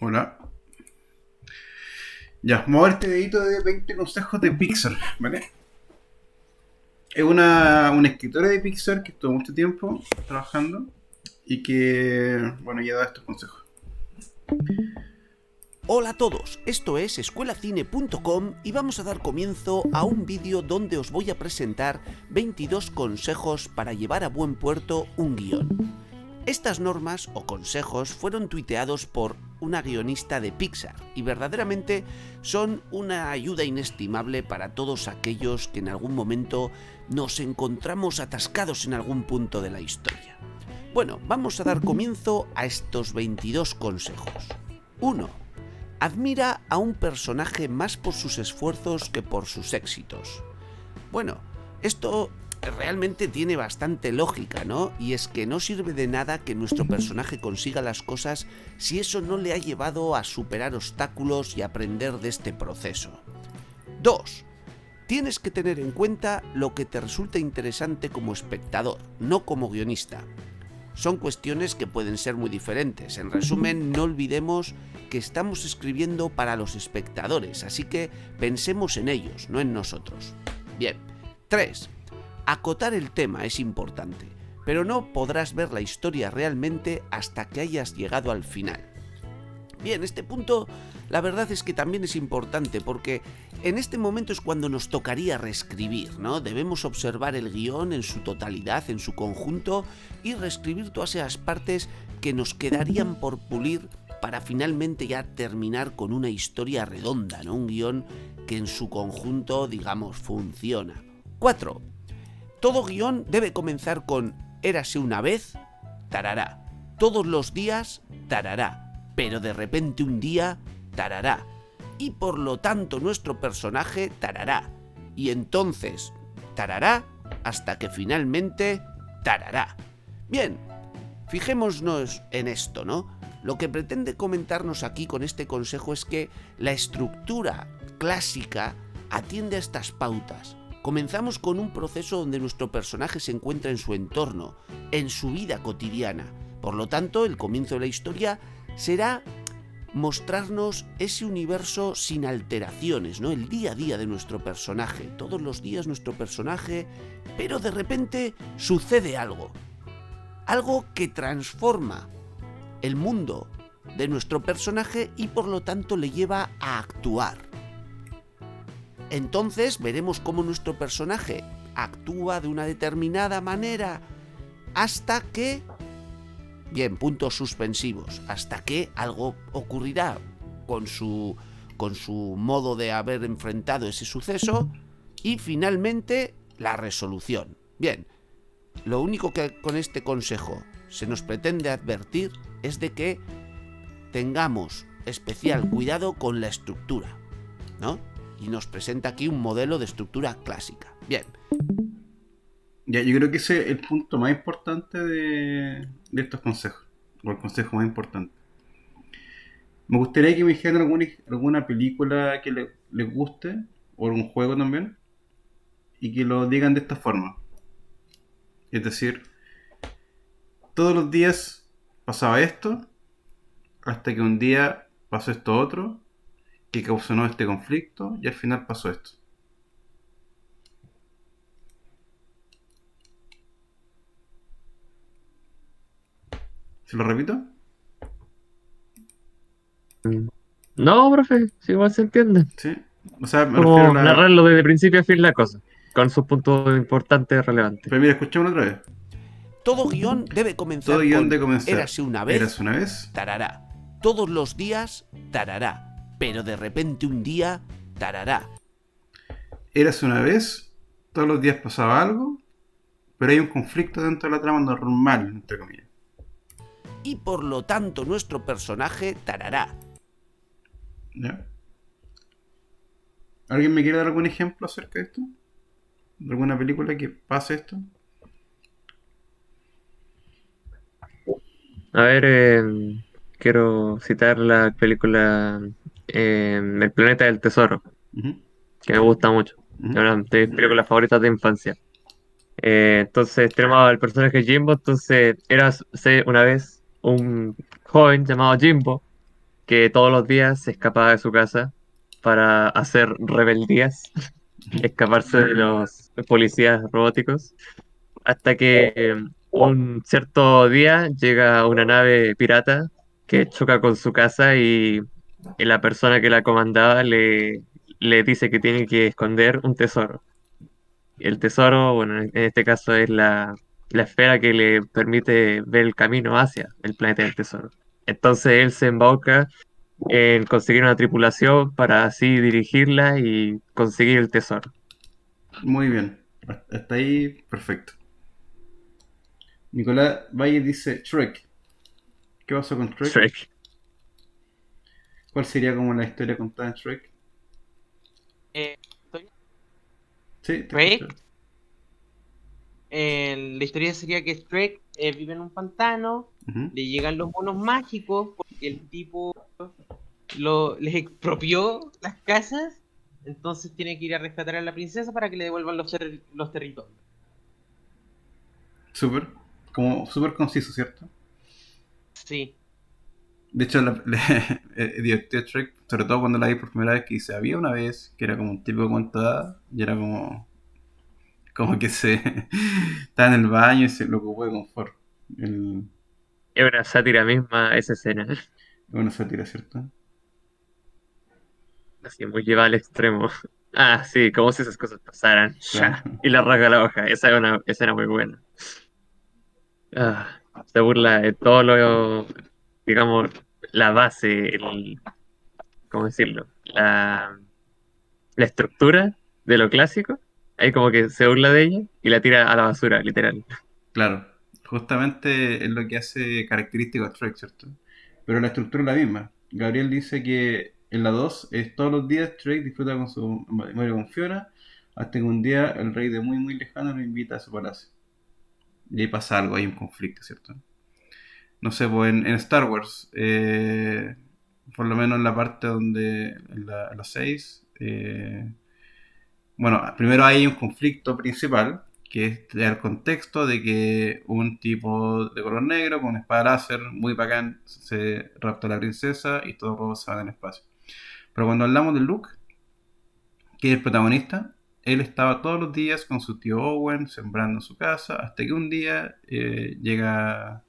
Hola. Ya, vamos a ver este dedito de 20 consejos de Pixar, ¿vale? Es una escritora de Pixar que estuvo mucho tiempo trabajando y que, bueno, ya da estos consejos. Hola a todos, esto es escuelacine.com y vamos a dar comienzo a un vídeo donde os voy a presentar 22 consejos para llevar a buen puerto un guión. Estas normas o consejos fueron tuiteados por una guionista de Pixar y verdaderamente son una ayuda inestimable para todos aquellos que en algún momento nos encontramos atascados en algún punto de la historia. Bueno, vamos a dar comienzo a estos 22 consejos. 1. Admira a un personaje más por sus esfuerzos que por sus éxitos. Bueno, esto realmente tiene bastante lógica, ¿no? Y es que no sirve de nada que nuestro personaje consiga las cosas si eso no le ha llevado a superar obstáculos y aprender de este proceso. 2. Tienes que tener en cuenta lo que te resulta interesante como espectador, no como guionista. Son cuestiones que pueden ser muy diferentes. En resumen, no olvidemos que estamos escribiendo para los espectadores, así que pensemos en ellos, no en nosotros. Bien. 3. Acotar el tema es importante, pero no podrás ver la historia realmente hasta que hayas llegado al final. Bien, este punto la verdad es que también es importante porque en este momento es cuando nos tocaría reescribir, ¿no? Debemos observar el guión en su totalidad, en su conjunto y reescribir todas esas partes que nos quedarían por pulir para finalmente ya terminar con una historia redonda, ¿no? Un guión que en su conjunto, digamos, funciona. 4. Todo guión debe comenzar con érase una vez, tarará. Todos los días, tarará. Pero de repente un día, tarará. Y por lo tanto nuestro personaje, tarará. Y entonces, tarará, hasta que finalmente, tarará. Bien, fijémonos en esto, ¿no? Lo que pretende comentarnos aquí con este consejo es que la estructura clásica atiende a estas pautas. Comenzamos con un proceso donde nuestro personaje se encuentra en su entorno, en su vida cotidiana. Por lo tanto, el comienzo de la historia será mostrarnos ese universo sin alteraciones, ¿no? El día a día de nuestro personaje. Todos los días nuestro personaje, pero de repente sucede algo. Algo que transforma el mundo de nuestro personaje y por lo tanto le lleva a actuar. Entonces veremos cómo nuestro personaje actúa de una determinada manera hasta que, bien, puntos suspensivos, hasta que algo ocurrirá con su modo de haber enfrentado ese suceso y finalmente la resolución. Bien, lo único que con este consejo se nos pretende advertir es de que tengamos especial cuidado con la estructura, ¿no? Y nos presenta aquí un modelo de estructura clásica. Bien. Ya, yo creo que ese es el punto más importante de estos consejos, o el consejo más importante. Me gustaría que me dijeran alguna película que les guste, o algún juego también, y que lo digan de esta forma. Es decir, todos los días pasaba esto, hasta que un día pasó esto otro, que causó este conflicto, y al final pasó esto. ¿Se lo repito? No, profe, si igual se entiende. Sí. O sea, me refiero a Como la... narrarlo desde principio a fin la cosa, con sus puntos importantes y relevantes. Pero mira, escuchémoslo otra vez. Todo guión debe comenzar Todo guión con de comenzar. érase una vez, Eras una vez. tarará. Todos los días, tarará. Pero de repente un día, tarará. Eras una vez. Todos los días pasaba algo. Pero hay un conflicto dentro de la trama normal, entre comillas. Y por lo tanto nuestro personaje, tarará. ¿Ya? ¿Alguien me quiere dar algún ejemplo acerca de esto? ¿De alguna película que pase esto? A ver, quiero citar la película El planeta del tesoro, Uh-huh. que me gusta mucho. Es Uh-huh. una de mis películas favoritas de infancia. Entonces tenemos al personaje Jimbo, entonces una vez un joven llamado Jimbo que todos los días se escapaba de su casa para hacer rebeldías, escaparse de los policías robóticos, hasta que un cierto día llega una nave pirata que choca con su casa y la persona que la comandaba le dice que tiene que esconder un tesoro. El tesoro, bueno, en este caso es la esfera que le permite ver el camino hacia el planeta del tesoro. Entonces él se embauca en conseguir una tripulación para así dirigirla y conseguir el tesoro. Muy bien. Hasta ahí, perfecto. Nicolás Valle dice Shrek. ¿Qué pasó con Shrek? Shrek. ¿Cuál sería como la historia contada en Shrek? Historia. Sí, te Shrek. escucho. La historia sería que Shrek vive en un pantano, Ujú. le llegan los monos mágicos porque el tipo les expropió las casas, entonces tiene que ir a rescatar a la princesa para que le devuelvan los territorios. Súper. Como súper conciso, ¿cierto? Sí, De hecho, es divertido Shrek, sobre todo cuando la vi por primera vez, que dice, había una vez que era como un tipo de cuento de hadas, y era como que se estaba en el baño y se lo ocupó de confort. El, Es una sátira misma esa escena. es una sátira, ¿cierto? Así muy llevada al extremo. Ah, sí, como si esas cosas pasaran. Claro. ¡Sha! Y le rasga la hoja. Esa es una escena muy buena. Ah, se burla de todo lo, digamos, la base, ¿cómo decirlo? La estructura de lo clásico. Ahí como que se burla de ella y la tira a la basura, literal. Claro. Justamente es lo que hace característico a Shrek, ¿cierto? Pero la estructura es la misma. Gabriel dice que en la 2 es todos los días Shrek disfruta con su madre con Fiona, hasta que un día el rey de muy muy lejano lo invita a su palacio. Y ahí pasa algo, hay un conflicto, ¿cierto? No sé, pues en Star Wars, por lo menos en la parte donde, en la 6, bueno, primero hay un conflicto principal, que es el contexto de que un tipo de color negro con una espada láser muy bacán se rapta a la princesa y todos los robots se van al espacio. Pero cuando hablamos de Luke, que es el protagonista, él estaba todos los días con su tío Owen sembrando en su casa, hasta que un día llegan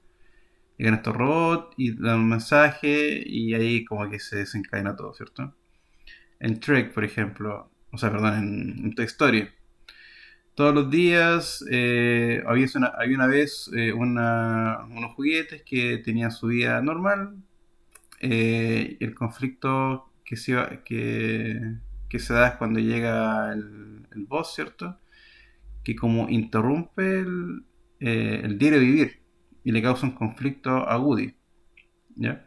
estos robots y dan un mensaje y ahí como que se desencadena todo, ¿cierto? En Trek, por ejemplo, o sea, perdón, en Toy Story, todos los días había una vez unos juguetes que tenían su vida normal, el conflicto que se da es cuando llega el boss, ¿cierto? Que como interrumpe el diario vivir y le causa un conflicto a Woody, ¿ya?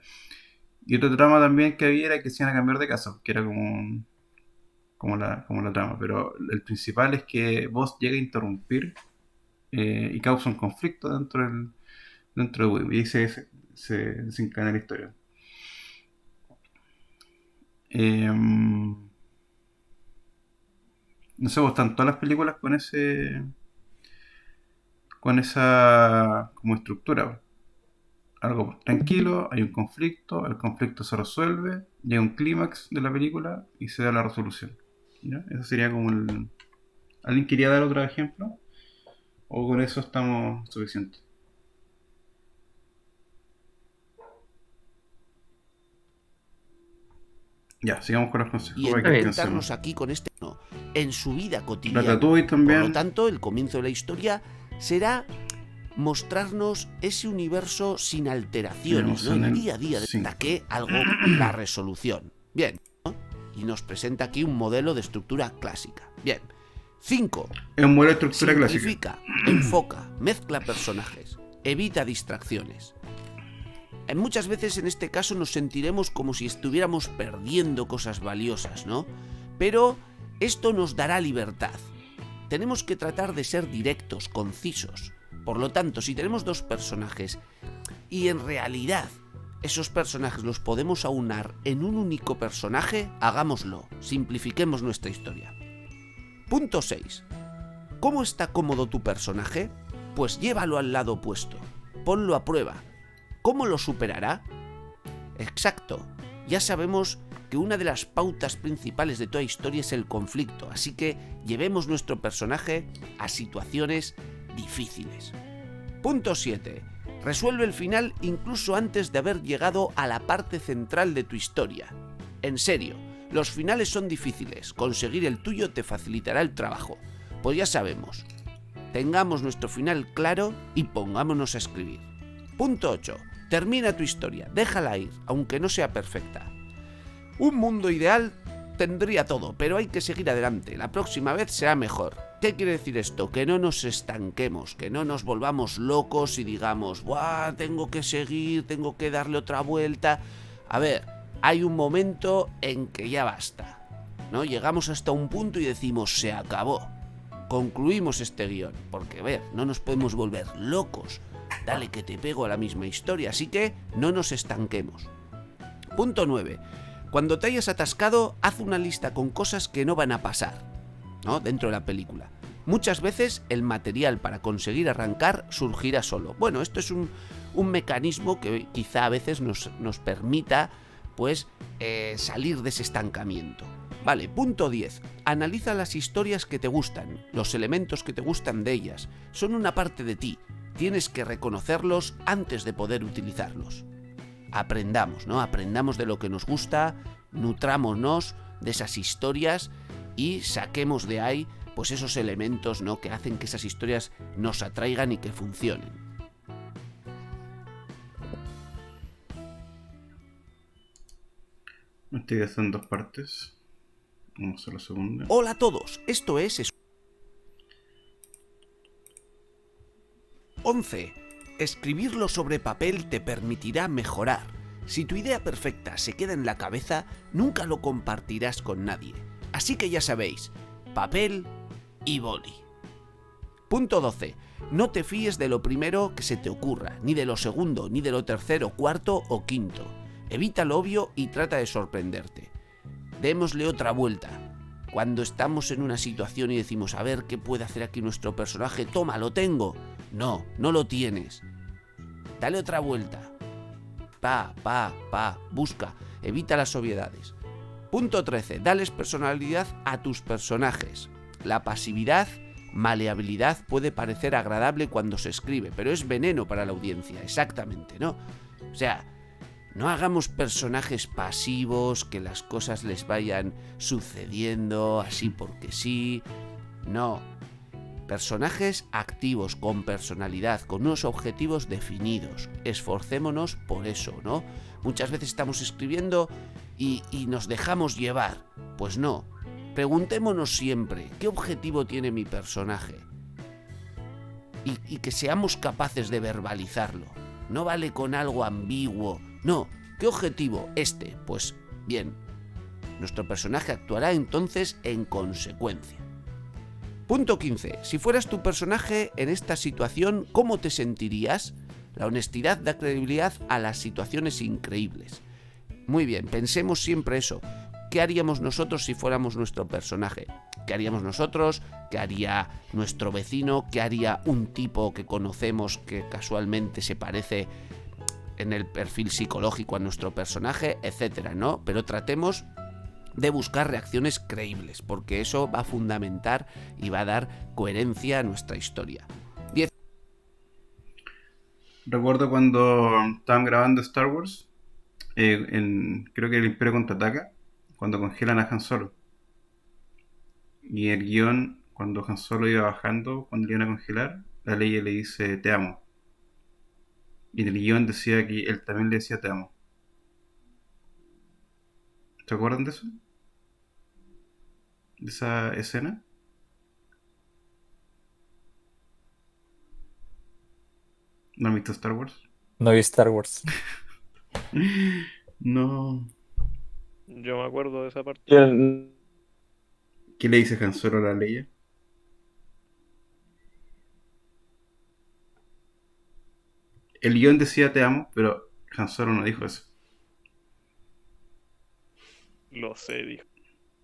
Y otro trama también que había era que se iban a cambiar de casa, que era como la trama, pero el principal es que vos llega a interrumpir y causa un conflicto dentro de Woody, y ahí se desencadena la historia. No sé, vos están todas las películas con esa como estructura. Algo tranquilo, hay un conflicto, el conflicto se resuelve, llega un clímax de la película y se da la resolución. ¿Ya? Eso sería como el... ¿Alguien quería dar otro ejemplo? ¿O con eso estamos suficientes? Ya, sigamos con los consejos Y para que enfrentarnos descansemos. aquí con este no, en su vida cotidiana. Ratatouille Por lo también. tanto, el comienzo de la historia será mostrarnos ese universo sin alteraciones, Tenemos ¿no? en El el día a día, cinco. hasta que algo, la resolución. Bien, ¿no? Y nos presenta aquí un modelo de estructura clásica. Bien. 5. Es un modelo de estructura clásica. Simplifica, enfoca, mezcla personajes, evita distracciones. Muchas veces en este caso nos sentiremos como si estuviéramos perdiendo cosas valiosas, ¿no? Pero esto nos dará libertad. Tenemos que tratar de ser directos, concisos. Por lo tanto, si tenemos dos personajes y en realidad esos personajes los podemos aunar en un único personaje, hagámoslo, simplifiquemos nuestra historia. Punto 6. ¿Cómo está cómodo tu personaje? Pues llévalo al lado opuesto. Ponlo a prueba. ¿Cómo lo superará? Exacto. Ya sabemos que una de las pautas principales de toda historia es el conflicto, así que llevemos nuestro personaje a situaciones difíciles. Punto 7. Resuelve el final incluso antes de haber llegado a la parte central de tu historia. En serio, los finales son difíciles, conseguir el tuyo te facilitará el trabajo. Pues ya sabemos, tengamos nuestro final claro y pongámonos a escribir. Punto 8. Termina tu historia, déjala ir, aunque no sea perfecta. Un mundo ideal tendría todo, pero hay que seguir adelante, la próxima vez será mejor. ¿Qué quiere decir esto? Que no nos estanquemos, que no nos volvamos locos y digamos, ¡buah! Tengo que seguir, tengo que darle otra vuelta. A ver, hay un momento en que ya basta, ¿no? Llegamos hasta un punto y decimos, se acabó. Concluimos este guión, porque a ver, no nos podemos volver locos. Dale que te pego a la misma historia, así que no nos estanquemos. Punto 9. Cuando te hayas atascado, haz una lista con cosas que no van a pasar, ¿no? Dentro de la película. Muchas veces el material para conseguir arrancar surgirá solo. Bueno, esto es un mecanismo que quizá a veces nos permita, pues, salir de ese estancamiento. Vale, punto 10. Analiza las historias que te gustan, los elementos que te gustan de ellas. Son una parte de ti. Tienes que reconocerlos antes de poder utilizarlos. Aprendamos, ¿no? Aprendamos de lo que nos gusta, nutrámonos de esas historias y saquemos de ahí, pues, esos elementos, ¿no?, que hacen que esas historias nos atraigan y que funcionen. Estoy haciendo en 2 partes. Vamos a la segunda. Hola a todos, esto es 11. Escribirlo sobre papel te permitirá mejorar. Si tu idea perfecta se queda en la cabeza, nunca lo compartirás con nadie. Así que ya sabéis, papel y boli. Punto 12. No te fíes de lo primero que se te ocurra, ni de lo segundo, ni de lo tercero, cuarto o quinto. Evita lo obvio y trata de sorprenderte. Démosle otra vuelta. Cuando estamos en una situación y decimos, a ver, ¿qué puede hacer aquí nuestro personaje? Toma, lo tengo. No, no lo tienes. Dale otra vuelta. Busca. Evita las obviedades. Punto 13. Dales personalidad a tus personajes. La pasividad, maleabilidad puede parecer agradable cuando se escribe, pero es veneno para la audiencia, exactamente, ¿no? O sea, no hagamos personajes pasivos, que las cosas les vayan sucediendo así porque sí. No. Personajes activos, con personalidad, con unos objetivos definidos. Esforcémonos por eso, ¿no? Muchas veces estamos escribiendo y nos dejamos llevar. Pues no. Preguntémonos siempre, ¿qué objetivo tiene mi personaje? Y que seamos capaces de verbalizarlo. No vale con algo ambiguo. No, ¿qué objetivo? Pues bien, nuestro personaje actuará entonces en consecuencia. Punto 15. Si fueras tu personaje en esta situación, ¿cómo te sentirías? La honestidad da credibilidad a las situaciones increíbles. Muy bien, pensemos siempre eso. ¿Qué haríamos nosotros si fuéramos nuestro personaje? ¿Qué haríamos nosotros? ¿Qué haría nuestro vecino? ¿Qué haría un tipo que conocemos que casualmente se parece en el perfil psicológico a nuestro personaje, etcétera, ¿no? Pero tratemos de buscar reacciones creíbles, porque eso va a fundamentar y va a dar coherencia a nuestra historia. 10. Recuerdo cuando estaban grabando Star Wars, creo que el Imperio Contraataca, cuando congelan a Han Solo. Y el guión, cuando Han Solo iba bajando, cuando le iban a congelar, la Leia le dice, te amo. Y en el guión decía que él también le decía, te amo. ¿Se acuerdan de eso? ¿De esa escena? ¿No han visto Star Wars? No vi Star Wars. No. Yo me acuerdo de esa parte. ¿Qué le dice Han Solo a la Leia? El guión decía te amo, pero Han Solo no dijo eso. Lo sé, dijo.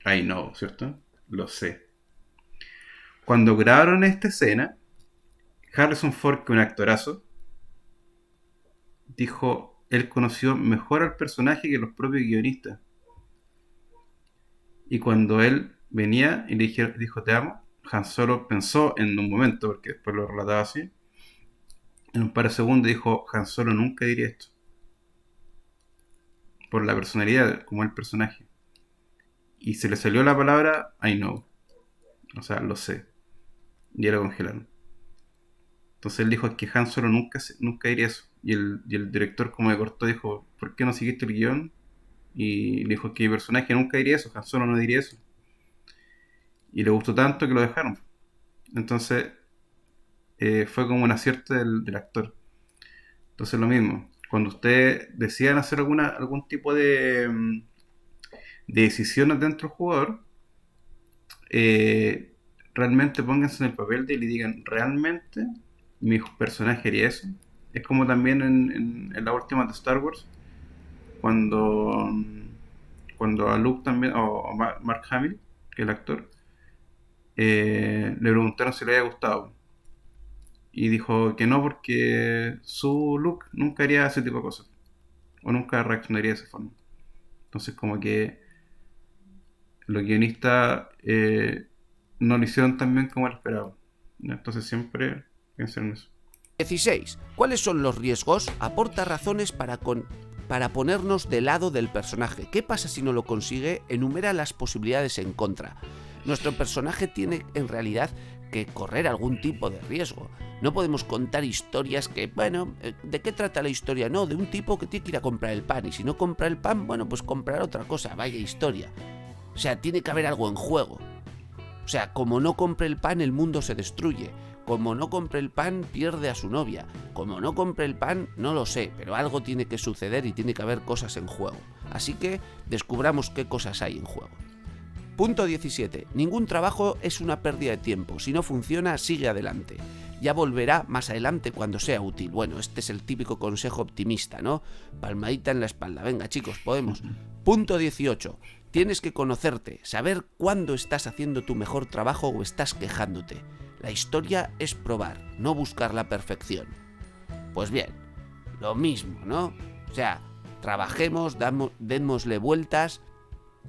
Ay, no, ¿cierto? Lo sé. Cuando grabaron esta escena, Harrison Ford, que es un actorazo, dijo, él conoció mejor al personaje que los propios guionistas. Y cuando él venía y le dijo te amo, Han Solo pensó en un momento, porque después lo relataba así, en un par de segundos dijo, Han Solo nunca diría esto. Por la personalidad, como el personaje. Y se le salió la palabra I know. O sea, lo sé. Y lo congelaron. Entonces él dijo que Han Solo nunca diría eso. Y el director, como me cortó, dijo, ¿por qué no seguiste el guión? Y le dijo que mi personaje nunca diría eso, Han Solo no diría eso. Y le gustó tanto que lo dejaron. Entonces fue como un acierto del actor. Entonces lo mismo, cuando ustedes decidan hacer algún tipo de decisiones dentro del jugador, eh, realmente pónganse en el papel de y le digan, ¿realmente mi personaje haría eso? Es como también en la última de Star Wars, cuando, cuando a Luke también, o Mark Hamill, que es el actor, le preguntaron si le había gustado. Y dijo que no, porque su Luke nunca haría ese tipo de cosas. O nunca reaccionaría de esa forma. Entonces como que los guionistas no lo hicieron tan bien como él esperaba. Entonces siempre piensen en eso. 16. ¿Cuáles son los riesgos? Aporta razones para ponernos del lado del personaje. ¿Qué pasa si no lo consigue? Enumera las posibilidades en contra. Nuestro personaje tiene en realidad que correr algún tipo de riesgo. No podemos contar historias que, bueno, ¿de qué trata la historia? No, de un tipo que tiene que ir a comprar el pan y si no compra el pan, bueno, pues comprar otra cosa, vaya historia. O sea, tiene que haber algo en juego. O sea, como no compre el pan, el mundo se destruye. Como no compre el pan, pierde a su novia. Como no compre el pan, no lo sé, pero algo tiene que suceder y tiene que haber cosas en juego. Así que descubramos qué cosas hay en juego. Punto 17. Ningún trabajo es una pérdida de tiempo. Si no funciona, sigue adelante. Ya volverá más adelante cuando sea útil. Bueno, este es el típico consejo optimista, ¿no? Palmadita en la espalda. Venga, chicos, podemos. Punto 18. Tienes que conocerte, saber cuándo estás haciendo tu mejor trabajo o estás quejándote. La historia es probar, no buscar la perfección. Pues bien, lo mismo, ¿no? O sea, trabajemos, démosle vueltas.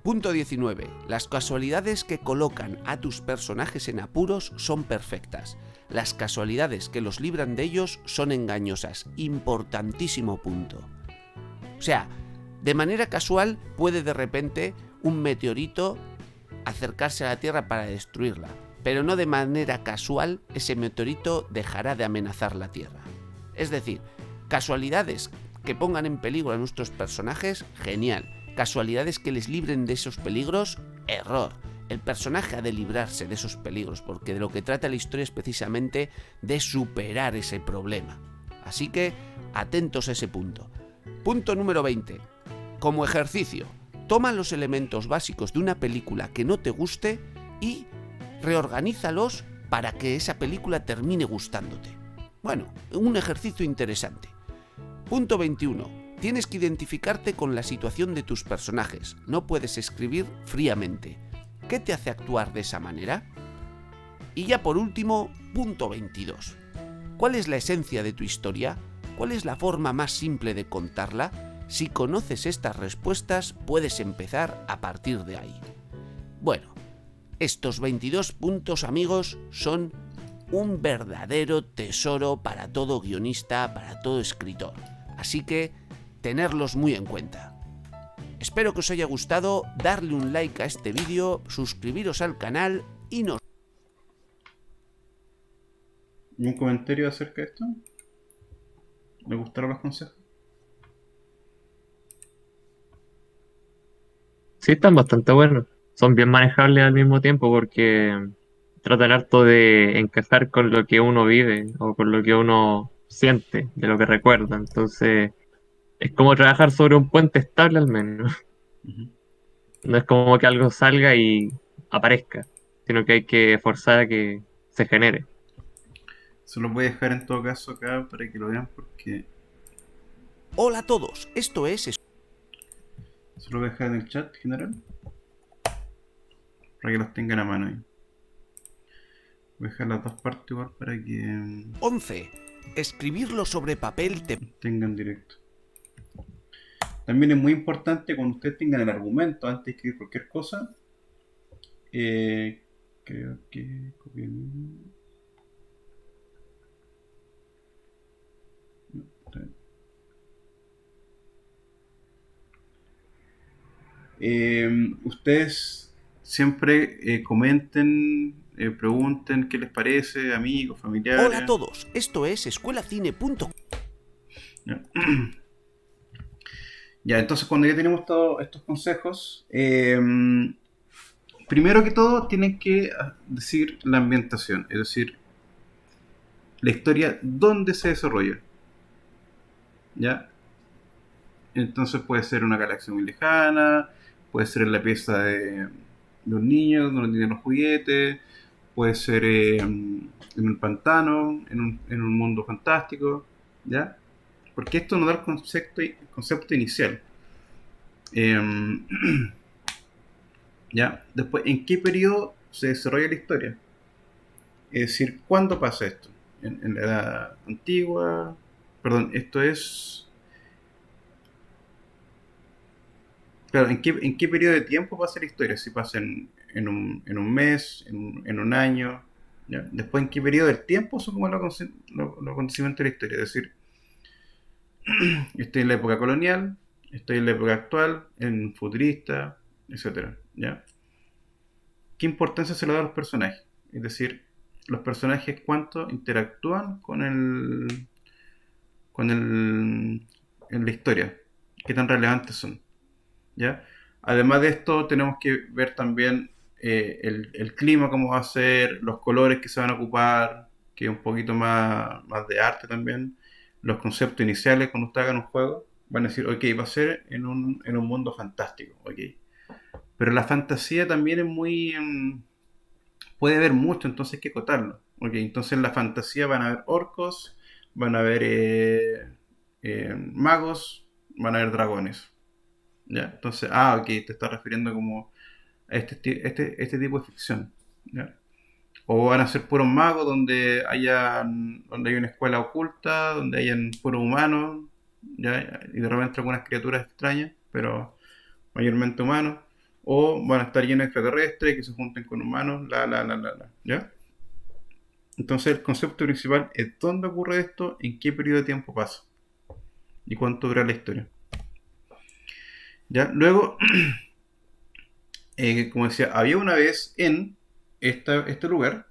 Punto 19. Las casualidades que colocan a tus personajes en apuros son perfectas. Las casualidades que los libran de ellos son engañosas. Importantísimo punto. O sea, de manera casual puede de repente un meteorito acercarse a la Tierra para destruirla, pero no de manera casual ese meteorito dejará de amenazar la Tierra. Es decir, casualidades que pongan en peligro a nuestros personajes, genial. Casualidades que les libren de esos peligros, error. El personaje ha de librarse de esos peligros, porque de lo que trata la historia es precisamente de superar ese problema. Así que, atentos a ese punto. Punto número 20. Como ejercicio, toma los elementos básicos de una película que no te guste y reorganízalos para que esa película termine gustándote. Bueno, un ejercicio interesante. Punto 21. Tienes que identificarte con la situación de tus personajes. No puedes escribir fríamente. ¿Qué te hace actuar de esa manera? Y ya por último, punto 22. ¿Cuál es la esencia de tu historia? ¿Cuál es la forma más simple de contarla? Si conoces estas respuestas, puedes empezar a partir de ahí. Bueno, estos 22 puntos, amigos, son un verdadero tesoro para todo guionista, para todo escritor. Así que, tenerlos muy en cuenta. Espero que os haya gustado, darle un like a este vídeo, suscribiros al canal y nos... ¿Un comentario acerca de esto? ¿Le gustaron los consejos? Sí, están bastante buenos. Son bien manejables al mismo tiempo porque tratan harto de encajar con lo que uno vive o con lo que uno siente, de lo que recuerda. Entonces, es como trabajar sobre un puente estable al menos. Uh-huh. No es como que algo salga y aparezca, sino que hay que forzar a que se genere. Se los voy a dejar en todo caso acá para que lo vean porque Hola a todos, esto es... se los voy a dejar en el chat general para que los tengan a mano ahí. Voy a dejar las dos partes igual para que 11. Escribirlo sobre papel te... tengan directo. También es muy importante cuando ustedes tengan el argumento antes de escribir cualquier cosa. Creo que copié el mismo. No, está bien. Ustedes siempre comenten, pregunten qué les parece, amigos, Hola a familiares. todos, esto es escuelacine.com. ¿Ya? Ya, entonces cuando ya tenemos todos estos consejos, primero que todo tienen que decir la ambientación, es decir, la historia dónde se desarrolla, ¿ya? Entonces puede ser una galaxia muy lejana, puede ser en la pieza de un niño donde tienen los juguetes, puede ser en un pantano, en un mundo fantástico, ¿ya? Porque esto nos da el concepto inicial. Eh, ¿Ya? Después, ¿en qué periodo se desarrolla la historia? Es decir, ¿cuándo pasa esto? En la edad antigua? Perdón, esto es... Claro, en qué periodo de tiempo pasa la historia? Si pasa en un mes, en un año, ¿ya? Después, ¿en qué periodo del tiempo son como los acontecimientos de la historia? Es decir, estoy en la época colonial, estoy en la época actual, en futurista, etcétera, ¿ya? ¿Qué importancia se le da a los personajes? Es decir, los personajes cuánto interactúan con en la historia, qué tan relevantes son, ¿ya? Además de esto, tenemos que ver también el clima, cómo va a ser, los colores que se van a ocupar, que es un poquito más de arte también, los conceptos iniciales cuando ustedes hagan un juego, van a decir, ok, va a ser en un mundo fantástico, ok. Pero la fantasía también es muy... puede haber mucho, entonces hay que acotarlo. Ok, entonces en la fantasía van a haber orcos, van a haber magos, van a haber dragones. ¿Ya? Entonces, ok, te estás refiriendo como a este tipo de ficción. ¿Ya? O van a ser puros magos donde hay una escuela oculta, donde hayan puros humanos, ¿ya? Y de repente algunas criaturas extrañas, pero mayormente humanos. O van a estar llenos de extraterrestres que se junten con humanos, ¿ya? Entonces el concepto principal es dónde ocurre esto, en qué periodo de tiempo pasa y cuánto dura la historia. ¿Ya? Luego, como decía, había una vez en este lugar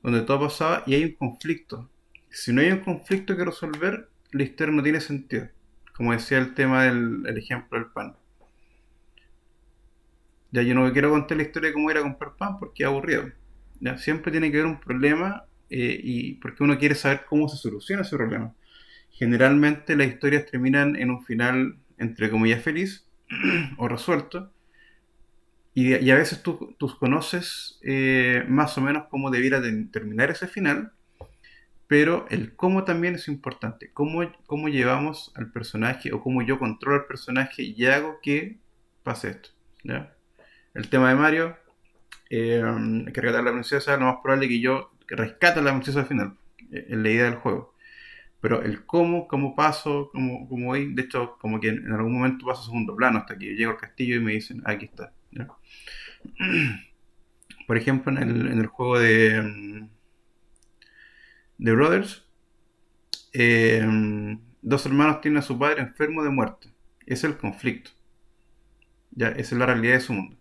donde todo pasaba y hay un conflicto. Si no hay un conflicto que resolver, la historia no tiene sentido. Como decía el tema el ejemplo del pan. Ya yo no quiero contar la historia de cómo ir a comprar pan porque es aburrido. ¿Ya? Siempre tiene que haber un problema y porque uno quiere saber cómo se soluciona ese problema. Generalmente las historias terminan en un final, entre comillas, feliz o resuelto. Y a veces tú conoces más o menos cómo debiera terminar ese final, pero el cómo también es importante. Cómo llevamos al personaje o cómo yo controlo al personaje y hago que pase esto. ¿Ya? El tema de Mario, que rescatar a la princesa, lo más probable es que yo rescate a la princesa al final, es la idea del juego. Pero el cómo paso, cómo voy, de hecho, como que en algún momento paso a segundo plano hasta que llego al castillo y me dicen, aquí está. ¿Ya? Por ejemplo, en el juego de Brothers, dos hermanos tienen a su padre enfermo de muerte. Ese es el conflicto. ¿Ya? Esa es la realidad de su mundo.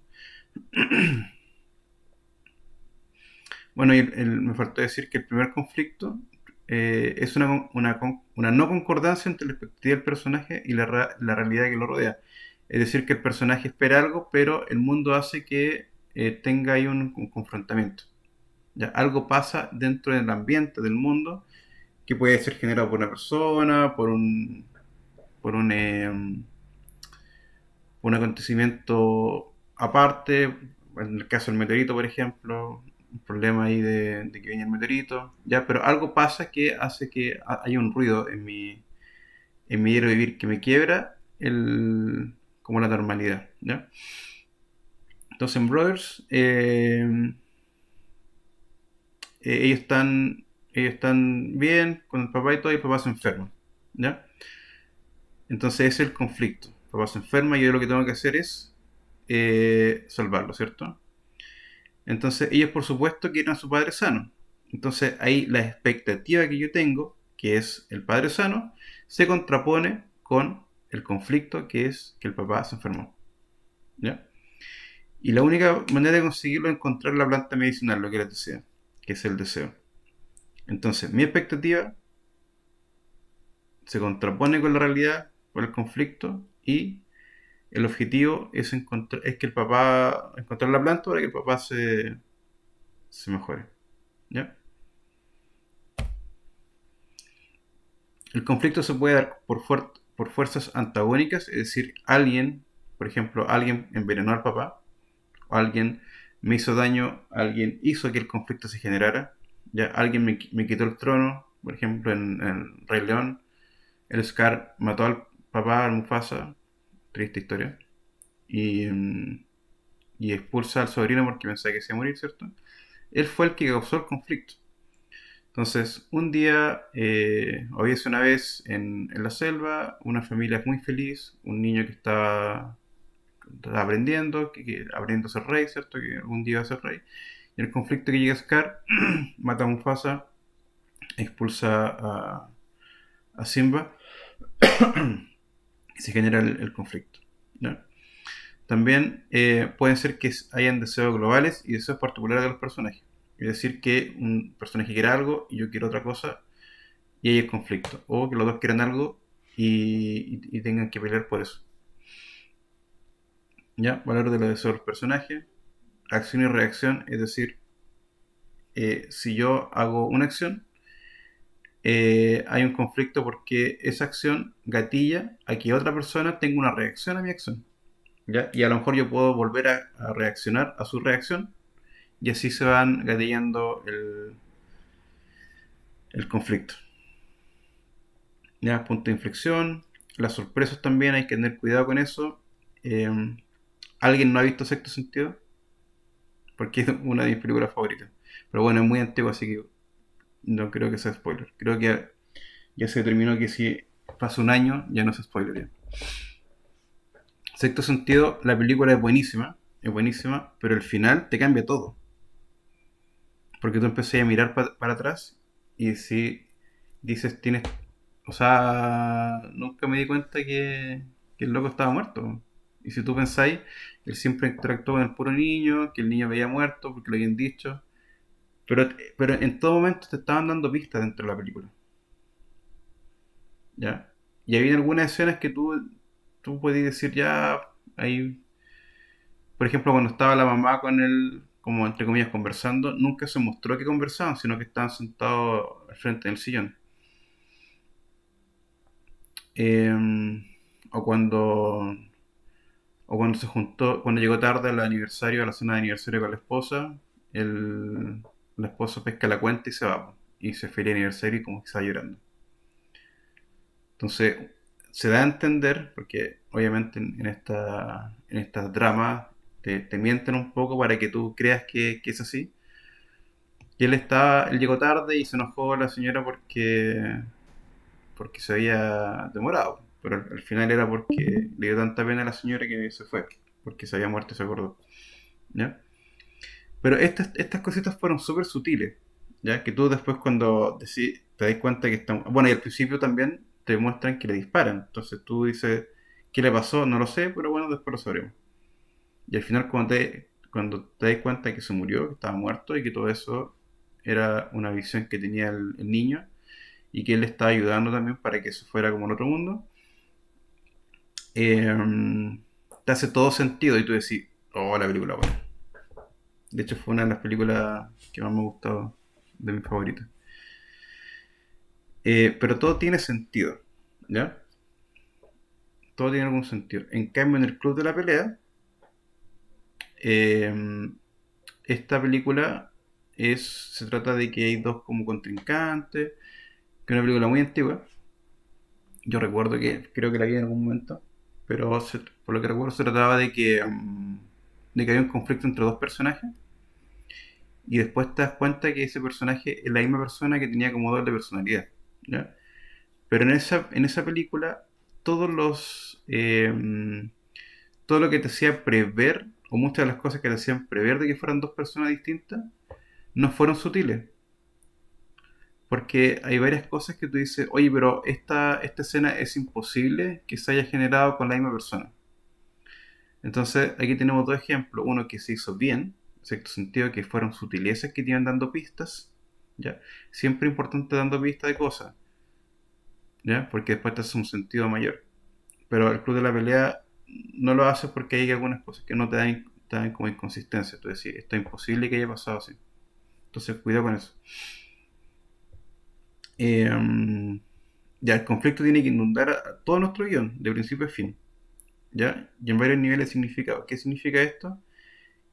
Bueno, y me faltó decir que el primer conflicto es una no concordancia entre la expectativa del personaje y la realidad que lo rodea. Es decir, que el personaje espera algo, pero el mundo hace que tenga ahí un confrontamiento. ¿Ya? Algo pasa dentro del ambiente del mundo que puede ser generado por una persona, por un acontecimiento aparte, en el caso del meteorito, por ejemplo, un problema ahí de que viene el meteorito, ya, pero algo pasa que hace que haya un ruido en mi diario vivir que me quiebra como la normalidad, ¿ya? Entonces en Brothers, ellos están bien con el papá y todo, y el papá se enferma, ¿ya? Entonces ese es el conflicto. El papá se enferma y yo lo que tengo que hacer es salvarlo, ¿cierto? Entonces ellos por supuesto quieren a su padre sano. Entonces ahí la expectativa que yo tengo, que es el padre sano, se contrapone con el conflicto que es que el papá se enfermó. ¿Ya? Y la única manera de conseguirlo es encontrar la planta medicinal, lo que les decía, que es el deseo. Entonces mi expectativa se contrapone con la realidad, con el conflicto, y el objetivo es es que el papá encontrar la planta para que el papá se mejore. ¿Ya? El conflicto se puede dar por fuerzas antagónicas, es decir, alguien, por ejemplo, alguien envenenó al papá, o alguien me hizo daño, alguien hizo que el conflicto se generara, ya alguien me quitó el trono, por ejemplo, en Rey León, el Scar mató al papá, al Mufasa, triste historia, y, y expulsa al sobrino porque pensaba que se iba a morir, ¿cierto? Él fue el que causó el conflicto. Entonces, un día, había una vez en la selva, una familia muy feliz, un niño que estaba aprendiendo, aprendiendo a ser rey, ¿cierto? Que algún día va a ser rey. Y el conflicto que llega a Scar, mata a Mufasa, expulsa a Simba, y se genera el conflicto. ¿Ya? También pueden ser que hayan deseos globales y deseos particulares de los personajes. Es decir, que un personaje quiera algo y yo quiero otra cosa y hay el conflicto. O que los dos quieran algo y tengan que pelear por eso. ¿Ya? Valor de los deseos de los personajes. Acción y reacción, es decir, si yo hago una acción, hay un conflicto porque esa acción gatilla a que otra persona tenga una reacción a mi acción. ¿Ya? Y a lo mejor yo puedo volver a reaccionar a su reacción y así se van gatillando el conflicto. ¿Ya? Punto de inflexión. Las sorpresas también hay que tener cuidado con eso. Eh, ¿Alguien no ha visto Sexto Sentido? Porque es una de mis películas favoritas. Pero bueno, es muy antiguo, así que no creo que sea spoiler. Creo que ya se determinó que si pasa un año ya no es spoiler ya. Sexto Sentido, la película es buenísima, pero el final te cambia todo. Porque tú empecé a mirar para atrás y si dices, o sea, nunca me di cuenta que el loco estaba muerto. Y si tú pensáis, él siempre interactuó con el puro niño, que el niño había muerto porque lo habían dicho. Pero en todo momento te estaban dando pistas dentro de la película. ¿Ya? Y había algunas escenas que tú podías decir ya, ahí, por ejemplo, cuando estaba la mamá con él, como entre comillas, conversando, nunca se mostró que conversaban, sino que estaban sentados al frente del sillón. Eh, o cuando cuando se juntó, cuando llegó tarde al aniversario, a la cena de aniversario con la esposa, la esposa pesca la cuenta y se va, po, y se feliz aniversario y como que está llorando. Entonces, se da a entender, porque obviamente en estas dramas te mienten un poco para que tú creas que es así. Y él llegó tarde y se enojó la señora porque se había demorado. Pero al final era porque le dio tanta pena a la señora que se fue, porque se había muerto y se acordó. ¿Ya? Pero estas cositas fueron súper sutiles, ¿ya? Que tú después cuando te das cuenta que están... Bueno, y al principio también te muestran que le disparan. Entonces tú dices, ¿qué le pasó? No lo sé, pero bueno, después lo sabremos. Y al final cuando te das cuenta que se murió, que estaba muerto y que todo eso era una visión que tenía el niño y que él le estaba ayudando también para que se fuera como en otro mundo, te hace todo sentido y tú decís, oh, la película buena. De hecho, fue una de las películas que más me gustó, de mis favoritas. Pero todo tiene sentido, ¿ya? Todo tiene algún sentido. En cambio, en el Club de la Pelea, eh, esta película se trata de que hay dos como contrincantes, que es una película muy antigua. Yo recuerdo que creo que la vi en algún momento, pero por lo que recuerdo se trataba de que había un conflicto entre dos personajes y después te das cuenta que ese personaje es la misma persona que tenía como doble personalidad, ¿ya? Pero en esa película todos los todo lo que te hacía prever, o muchas de las cosas que te hacían prever de que fueran dos personas distintas, no fueron sutiles. Porque hay varias cosas que tú dices, oye, pero esta escena es imposible que se haya generado con la misma persona. Entonces, aquí tenemos dos ejemplos. Uno que se hizo bien, en cierto sentido, que fueron sutilezas que te iban dando pistas, ¿ya? Siempre importante dando pistas de cosas, ¿ya? Porque después te hace un sentido mayor. Pero el club de la pelea no lo hace porque hay algunas cosas que no te dan como inconsistencia. Tú decís, esto es imposible que haya pasado así. Entonces, cuidado con eso. Ya, el conflicto tiene que inundar a todo nuestro guión, de principio a fin. ¿Ya? Y en varios niveles de significado. ¿Qué significa esto?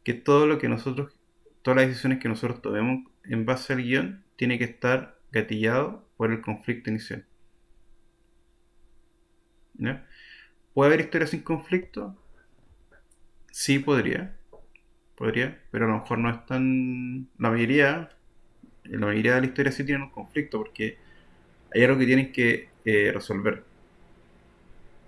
Que todo lo que nosotros, todas las decisiones que nosotros tomemos en base al guión, tiene que estar gatillado por el conflicto inicial. ¿Ya? ¿Puede haber historias sin conflicto? Sí, podría, pero a lo mejor no es tan... la mayoría de la historia sí tienen un conflicto, porque hay algo que tienen que resolver.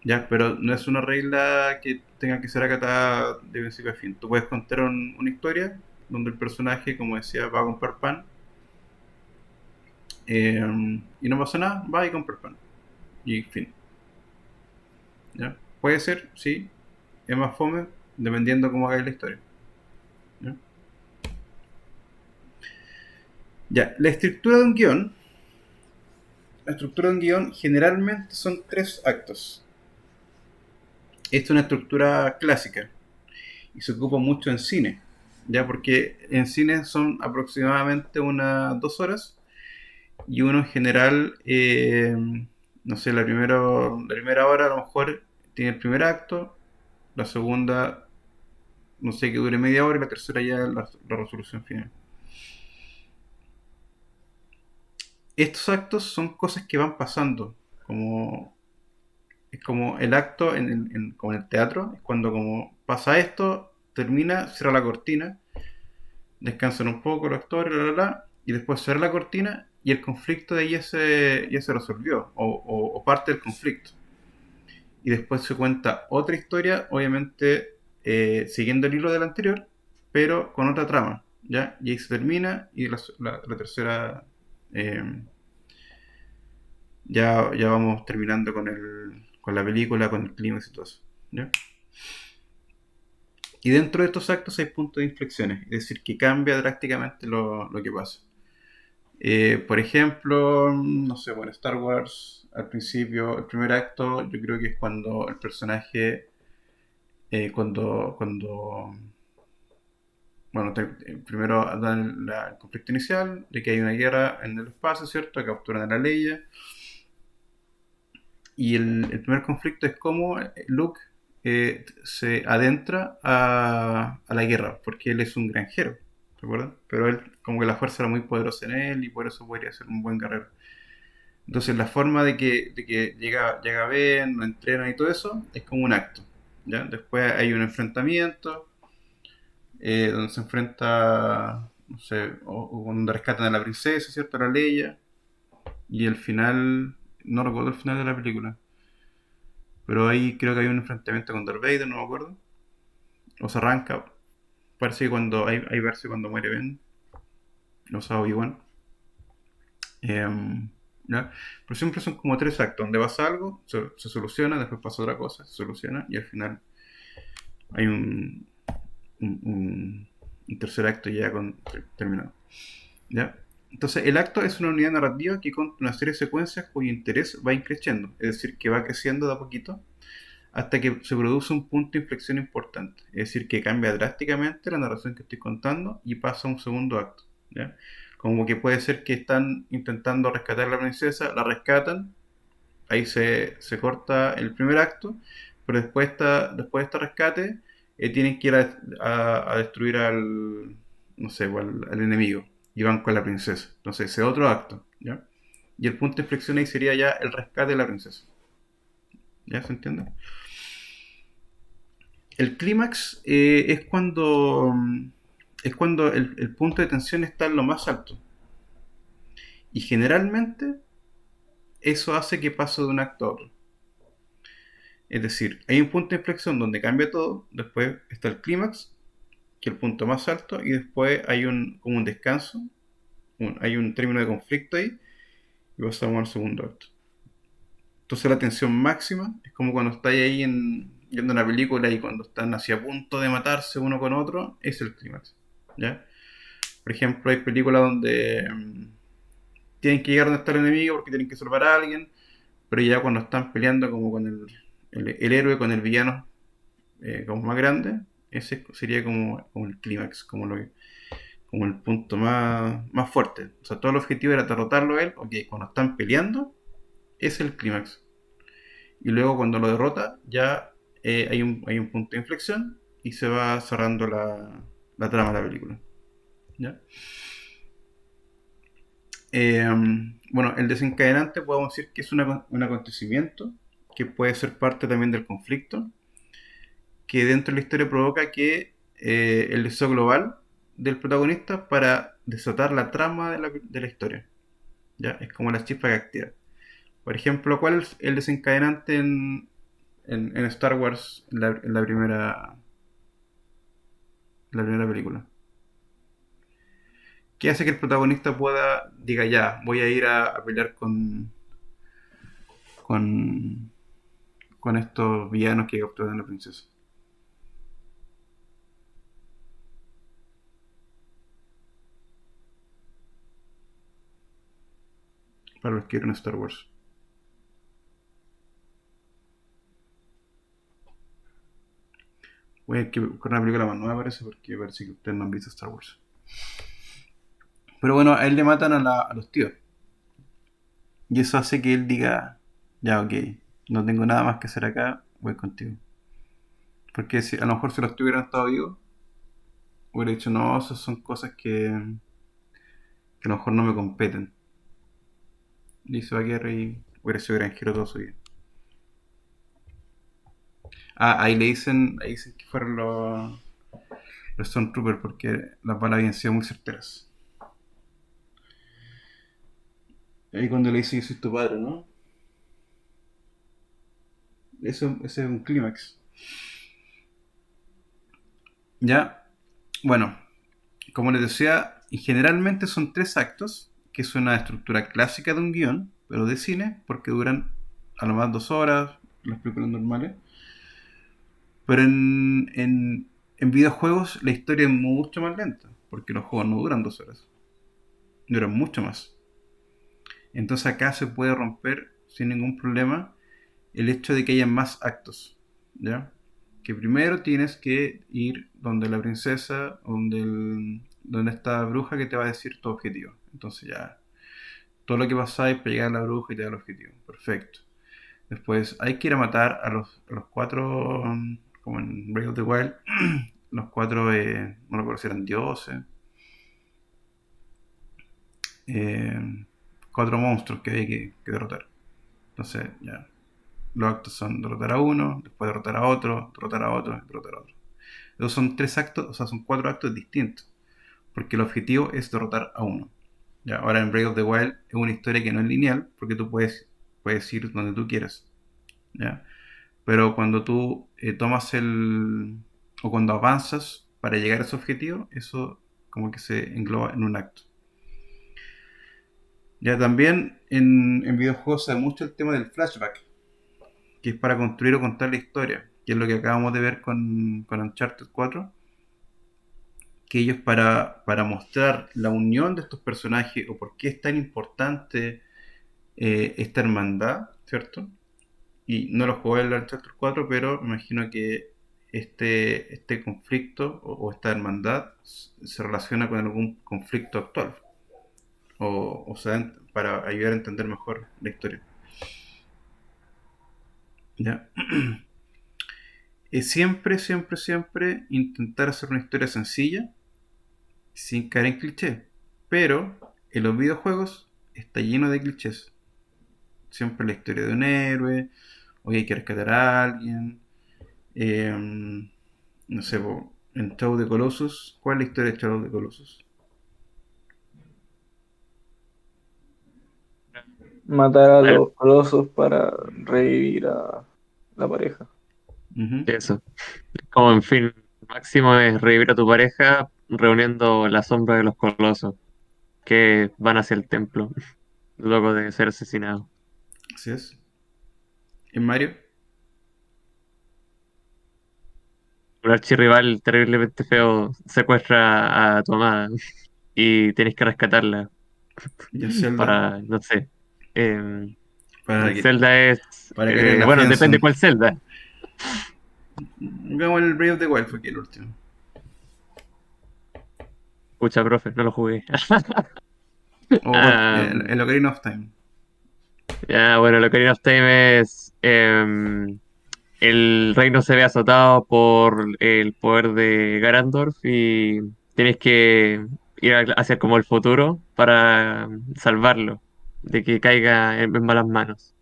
Ya, pero no es una regla que tenga que ser acatada de principio a fin. Tú puedes contar una historia donde el personaje, como decía, va a comprar pan y no pasa nada, va y compra pan. Y fin. ¿Ya? Puede ser, sí, es más fome, dependiendo cómo hagáis la historia. ¿Ya? Ya, la estructura de un guión generalmente son tres actos. Esta es una estructura clásica y se ocupa mucho en cine, ya porque en cine son aproximadamente unas 2 horas y uno en general, no sé, la primera hora a lo mejor tiene el primer acto, la segunda, no sé, que dure media hora y la tercera ya la resolución final. Estos actos son cosas que van pasando, como es como el acto como en el teatro, es cuando como pasa esto, termina, cierra la cortina, descansan un poco los actores, y después cierra la cortina y el conflicto de ahí ya se resolvió, o parte del conflicto. Y después se cuenta otra historia, obviamente siguiendo el hilo del anterior, pero con otra trama, ¿ya? Y ahí se termina y la tercera eh, ya vamos terminando con la película, con el clímax y todo eso, ¿ya? Y dentro de estos actos hay puntos de inflexiones, es decir, que cambia drásticamente lo que pasa. Por ejemplo, no sé, bueno, Star Wars, al principio, el primer acto, yo creo que es cuando el personaje, bueno, primero dan el conflicto inicial, de que hay una guerra en el espacio, ¿cierto? Capturan a la Leia. Y el primer conflicto es cómo Luke se adentra a la guerra, porque él es un granjero, ¿recuerdan? Pero él, como que la fuerza era muy poderosa en él y por eso podría ser un buen guerrero. Entonces la forma de que llega Ben, lo entrenan y todo eso, es como un acto, ¿ya? Después hay un enfrentamiento, donde se enfrenta, no sé, o cuando rescatan a la princesa, ¿cierto? A la Leia, y el final, no recuerdo el final de la película, pero ahí creo que hay un enfrentamiento con Darth Vader, no me acuerdo, o se arranca, parece que hay verse cuando muere Ben, o sea, Obi-Wan. ¿Ya? Pero siempre son como tres actos, donde pasa algo, se soluciona, después pasa otra cosa, se soluciona, y al final hay un tercer acto ya terminado. ¿Ya? Entonces, el acto es una unidad narrativa que consta una serie de secuencias cuyo interés va increciendo, es decir, que va creciendo de a poquito hasta que se produce un punto de inflexión importante, es decir, que cambia drásticamente la narración que estoy contando y pasa a un segundo acto, ¿ya? Como que puede ser que están intentando rescatar a la princesa, la rescatan, ahí se corta el primer acto, pero después de este rescate tienen que ir a destruir no sé, al enemigo y van con la princesa. Entonces ese otro acto, ¿ya? Y el punto de inflexión ahí sería ya el rescate de la princesa. ¿Ya se entiende? El clímax es cuando el punto de tensión está en lo más alto. Y generalmente eso hace que pase de un acto a otro. Es decir, hay un punto de inflexión donde cambia todo, después está el clímax, que es el punto más alto, y después hay como un descanso, hay un término de conflicto ahí, y pasamos al segundo acto. Entonces la tensión máxima es como cuando estáis ahí viendo una película y cuando están así a punto de matarse uno con otro, es el clímax. ¿Ya? Por ejemplo, hay películas donde tienen que llegar donde está el enemigo porque tienen que salvar a alguien, pero ya cuando están peleando como con el héroe, con el villano como más grande, ese sería como el clímax, como el punto más fuerte. O sea, todo el objetivo era derrotarlo a él, ok, cuando están peleando, es el clímax. Y luego cuando lo derrota, ya hay un punto de inflexión y se va cerrando la trama de la película. ¿Ya? Eh, bueno, el desencadenante podemos decir que es un acontecimiento que puede ser parte también del conflicto, que dentro de la historia provoca que el deseo global del protagonista para desatar la trama de la historia. ¿Ya? Es como la chispa que activa. Por ejemplo, ¿cuál es el desencadenante en Star Wars en la primera película? ¿Qué hace que el protagonista diga ya, voy a ir a pelear con, con estos villanos que capturan a la princesa? Para los que vieron Star Wars. Voy a buscar una película más nueva, parece, porque parece que ustedes no han visto Star Wars. Pero bueno, a él le matan a los tíos. Y eso hace que él diga, ya, ok, no tengo nada más que hacer acá, voy contigo. Porque a lo mejor si los tíos hubieran estado vivos, hubiera dicho, no, esas son cosas que a lo mejor no me competen. Y se va a quedar ahí, hubiera sido granjero todo su vida. Ah, ahí dicen que fueron los Stormtroopers porque las balas habían sido muy certeras. Ahí cuando le dice yo soy tu padre, ¿no? Ese es un clímax. Ya, bueno, como les decía, y generalmente son tres actos, que es una estructura clásica de un guión, pero de cine, porque duran a lo más 2 horas, las películas normales. Pero en videojuegos la historia es mucho más lenta, porque los juegos no duran 2 horas, duran mucho más. Entonces acá se puede romper sin ningún problema el hecho de que haya más actos, ¿ya? Que primero tienes que ir donde la princesa, donde esta bruja que te va a decir tu objetivo. Entonces ya, todo lo que pasáis para llegar a la bruja y te da el objetivo. Perfecto. Después hay que ir a matar a los cuatro, como en Breath of the Wild, los cuatro, no recuerdo si eran dioses, eh, cuatro monstruos que hay que derrotar. Entonces ya, los actos son derrotar a uno, después derrotar a otro, derrotar a otro, derrotar a otro. Esos son 3 actos, o sea, son 4 actos distintos, porque el objetivo es derrotar a uno. Ya, ahora en Breath of the Wild es una historia que no es lineal, porque tú puedes ir donde tú quieras. ¿Ya? Pero cuando tú tomas o cuando avanzas para llegar a ese objetivo, eso como que se engloba en un acto. Ya también en videojuegos se da mucho el tema del flashback, que es para construir o contar la historia, que es lo que acabamos de ver con Uncharted 4, que ellos para mostrar la unión de estos personajes o por qué es tan importante esta hermandad, ¿cierto? Y no lo jugué en el Uncharted 4, pero me imagino que este conflicto o esta hermandad se relaciona con algún conflicto actual, o sea, para ayudar a entender mejor la historia. ¿Ya? Es siempre, siempre, siempre intentar hacer una historia sencilla sin caer en clichés. Pero en los videojuegos está lleno de clichés. Siempre la historia de un héroe, o que hay que rescatar a alguien. No sé, en Shadow of the Colossus, ¿cuál es la historia de Shadow of the Colossus? Matar a Al- los colosos para revivir a la pareja. Ujú. Eso. Como en fin, máximo es revivir a tu pareja reuniendo la sombra de los colosos que van hacia el templo, luego de ser asesinados. Así es. ¿En Mario? Un archirrival terriblemente feo secuestra a tu amada y tienes que rescatarla ¿Y en Zelda? para, no sé. em, Para en que, Zelda es, para que le la bueno, depende afiancen. cuál Zelda. Jugamos el Breath of the Wild, fue aquí el último. Pucha, profe, no lo jugué. O Am, el Ocarina of Time. ya, bueno, lo que Ocarina of Time es el reino se ve azotado por el poder de Garandorf y tienes que ir hacia como el futuro para salvarlo de que caiga en malas manos.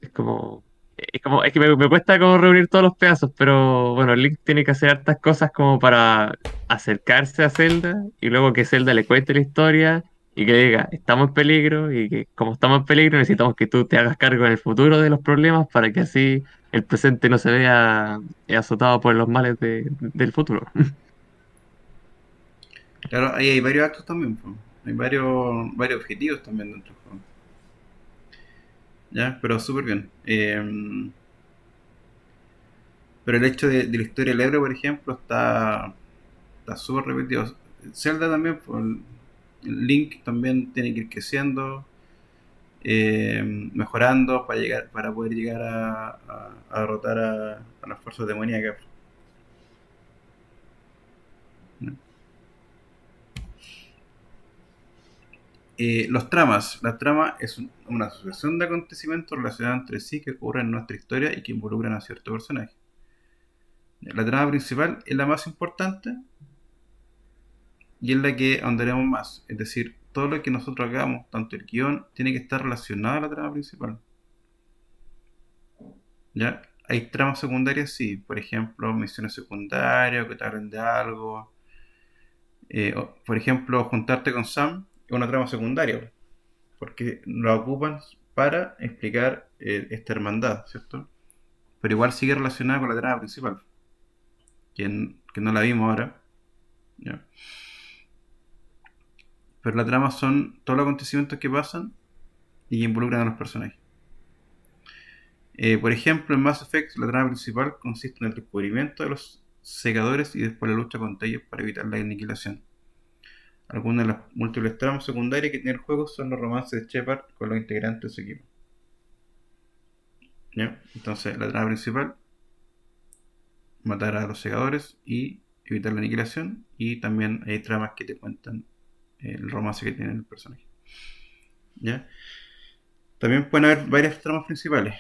Es como, es que me cuesta como reunir todos los pedazos, pero bueno, Link tiene que hacer hartas cosas como para acercarse a Zelda y luego que Zelda le cuente la historia y que le diga, estamos en peligro y que como estamos en peligro necesitamos que tú te hagas cargo en el futuro de los problemas para que así el presente no se vea azotado por los males del futuro. Claro, ahí hay varios actos también, po. Hay varios objetivos también dentro del juego. Ya, pero súper bien. Pero el hecho de la historia del héroe, por ejemplo, está súper repetido. Zelda también, pues, el Link también tiene que ir creciendo, mejorando para poder llegar a derrotar a las fuerzas demoníacas. ¿No? Los tramas. La trama es una asociación de acontecimientos relacionados entre sí que ocurren en nuestra historia y que involucran a cierto personaje. La trama principal es la más importante y es la que ahondaremos más. Es decir, todo lo que nosotros hagamos, tanto el guión, tiene que estar relacionado a la trama principal. ¿Ya? Hay tramas secundarias, sí. Por ejemplo, misiones secundarias, que te hablen de algo. Por ejemplo, juntarte con Sam es una trama secundaria, porque lo ocupan para explicar esta hermandad, ¿cierto? Pero igual sigue relacionada con la trama principal, que no la vimos ahora. ¿Ya? Pero la trama son todos los acontecimientos que pasan y que involucran a los personajes. Por ejemplo, en Mass Effect la trama principal consiste en el descubrimiento de los segadores y después la lucha contra ellos para evitar la aniquilación. Algunas de las múltiples tramas secundarias que tiene el juego son los romances de Shepard con los integrantes de su equipo. ¿Ya? Entonces, la trama principal, matar a los segadores y evitar la aniquilación. Y también hay tramas que te cuentan el romance que tiene el personaje. ¿Ya? También pueden haber varias tramas principales,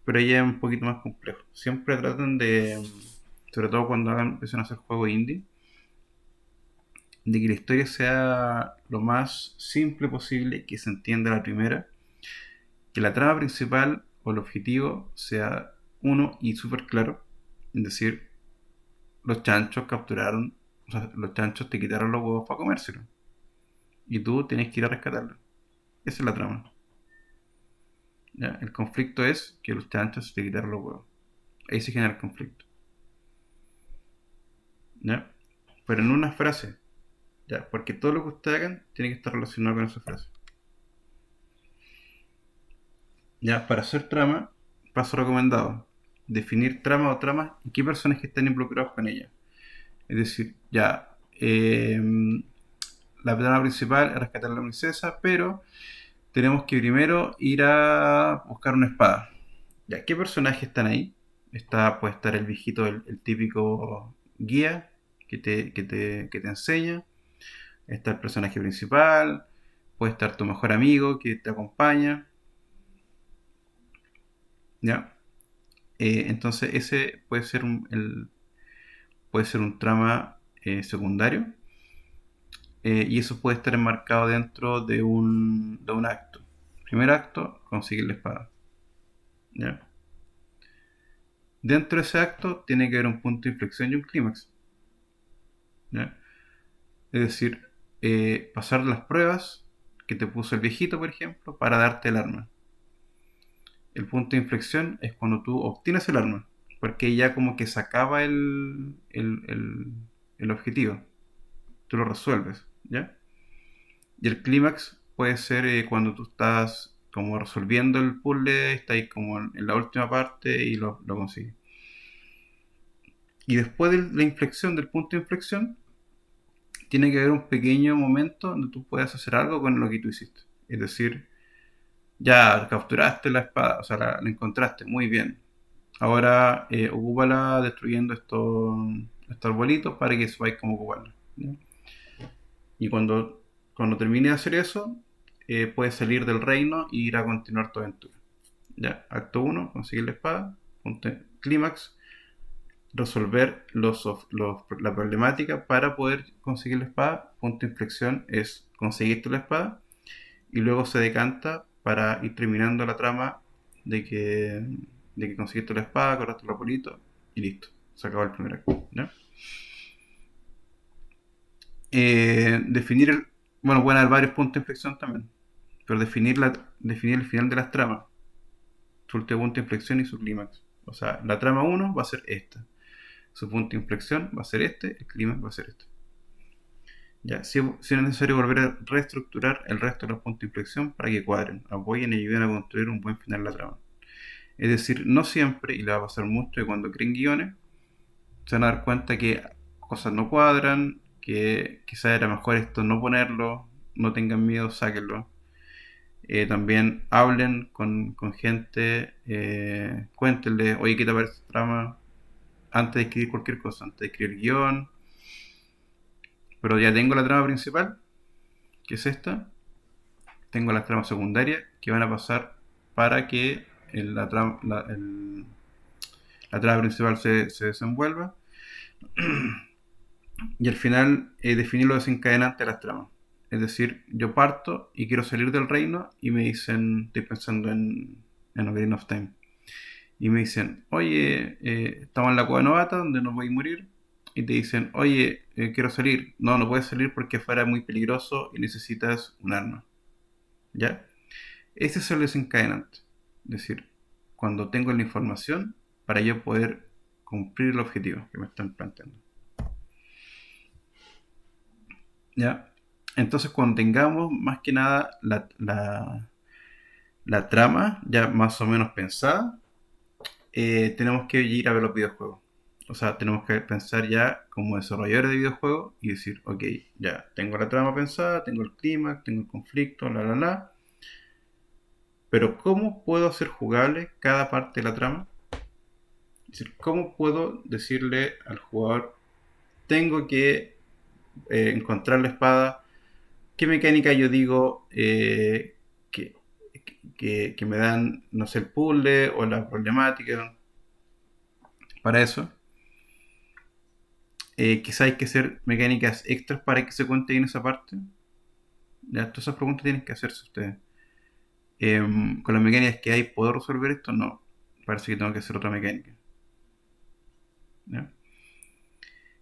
pero ella es un poquito más complejo. Siempre tratan de, sobre todo cuando empiezan a hacer juegos indie, de que la historia sea lo más simple posible, que se entienda la primera, que la trama principal o el objetivo sea uno y súper claro, es decir, los chanchos capturaron, o sea, los chanchos te quitaron los huevos para comérselos y tú tienes que ir a rescatarlos. Esa es la trama. ¿Ya? El conflicto es que los chanchos te quitaron los huevos. Ahí se genera el conflicto. ¿Ya? Pero en una frase. ¿Ya? Porque todo lo que ustedes hagan tiene que estar relacionado con esa frase. ¿Ya? Para hacer trama, paso recomendado. Definir trama o tramas y qué personajes están involucrados con ella. Es decir, ya, la trama principal es rescatar a la princesa, pero tenemos que primero ir a buscar una espada. Ya, ¿qué personajes están ahí? Puede estar el viejito, el típico guía que te enseña. Está el personaje principal. Puede estar tu mejor amigo que te acompaña. ¿Ya? Entonces ese puede ser un trama secundario. Y eso puede estar enmarcado dentro de un acto. Primer acto, conseguir la espada. ¿Ya? Dentro de ese acto tiene que haber un punto de inflexión y un clímax. ¿Ya? Es decir, pasar las pruebas que te puso el viejito, por ejemplo, para darte el arma. el punto de inflexión es cuando tú obtienes el arma, porque ya como que se acaba el objetivo, tú lo resuelves, ¿ya? Y el clímax puede ser cuando tú estás como resolviendo el puzzle, estás ahí como en la última parte y lo consigues. Y después de la inflexión, del punto de inflexión, tiene que haber un pequeño momento donde tú puedas hacer algo con lo que tú hiciste. Es decir, ya capturaste la espada, o sea, la encontraste, muy bien. Ahora ocúpala destruyendo estos arbolitos para que sepáis cómo ocuparla, ¿ya? Y cuando termine de hacer eso, puedes salir del reino y ir a continuar tu aventura. Ya, acto 1, conseguir la espada. Punto clímax, resolver la problemática para poder conseguir la espada. Punto de inflexión es conseguirte la espada. Y luego se decanta para ir terminando la trama de que conseguiste la espada, cortaste el arbolito y listo. Se acabó el primer acto, ¿ya? Definir bueno, pueden haber varios puntos de inflexión también, pero definir el final de las tramas, su último punto de inflexión y su clímax. O sea, la trama 1 va a ser esta, su punto de inflexión va a ser este, el clímax va a ser este. Ya, si es necesario volver a reestructurar el resto de los puntos de inflexión para que cuadren, apoyen y ayuden a construir un buen final de la trama. Es decir, no siempre, y le va a pasar mucho que cuando creen guiones, se van a dar cuenta que cosas no cuadran, que quizás era mejor esto no ponerlo, no tengan miedo, sáquenlo. También hablen con gente, cuéntenle, oye, ¿qué te parece esta trama? Antes de escribir cualquier cosa, antes de escribir guión. Pero ya tengo la trama principal, que es esta. Tengo las tramas secundarias que van a pasar para que la trama principal se desenvuelva. Y al final definir lo desencadenante de las tramas. Es decir, yo parto y quiero salir del reino y me dicen, estoy pensando en Ocarina of Time. Y me dicen, oye, estamos en la cueva novata donde no voy a morir. Y te dicen, oye, quiero salir. No, no puedes salir porque afuera es muy peligroso y necesitas un arma. ¿Ya? Ese es el desencadenante. Es decir, cuando tengo la información para yo poder cumplir el objetivo que me están planteando. ¿Ya? Entonces, cuando tengamos más que nada la trama ya más o menos pensada, tenemos que ir a ver los videojuegos. O sea, tenemos que pensar ya como desarrolladores de videojuegos y decir, ok, ya tengo la trama pensada, tengo el clima, tengo el conflicto, la. Pero ¿cómo puedo hacer jugable cada parte de la trama? Es decir, ¿cómo puedo decirle al jugador, tengo que encontrar la espada? ¿Qué mecánica yo digo que me dan, no sé, el puzzle o la problemática? Para eso, quizá hay que hacer mecánicas extras para que se cuente en esa parte. Ya, todas esas preguntas tienen que hacerse ustedes. Con las mecánicas que hay, ¿puedo resolver esto? No. Parece que tengo que hacer otra mecánica. ¿Ya?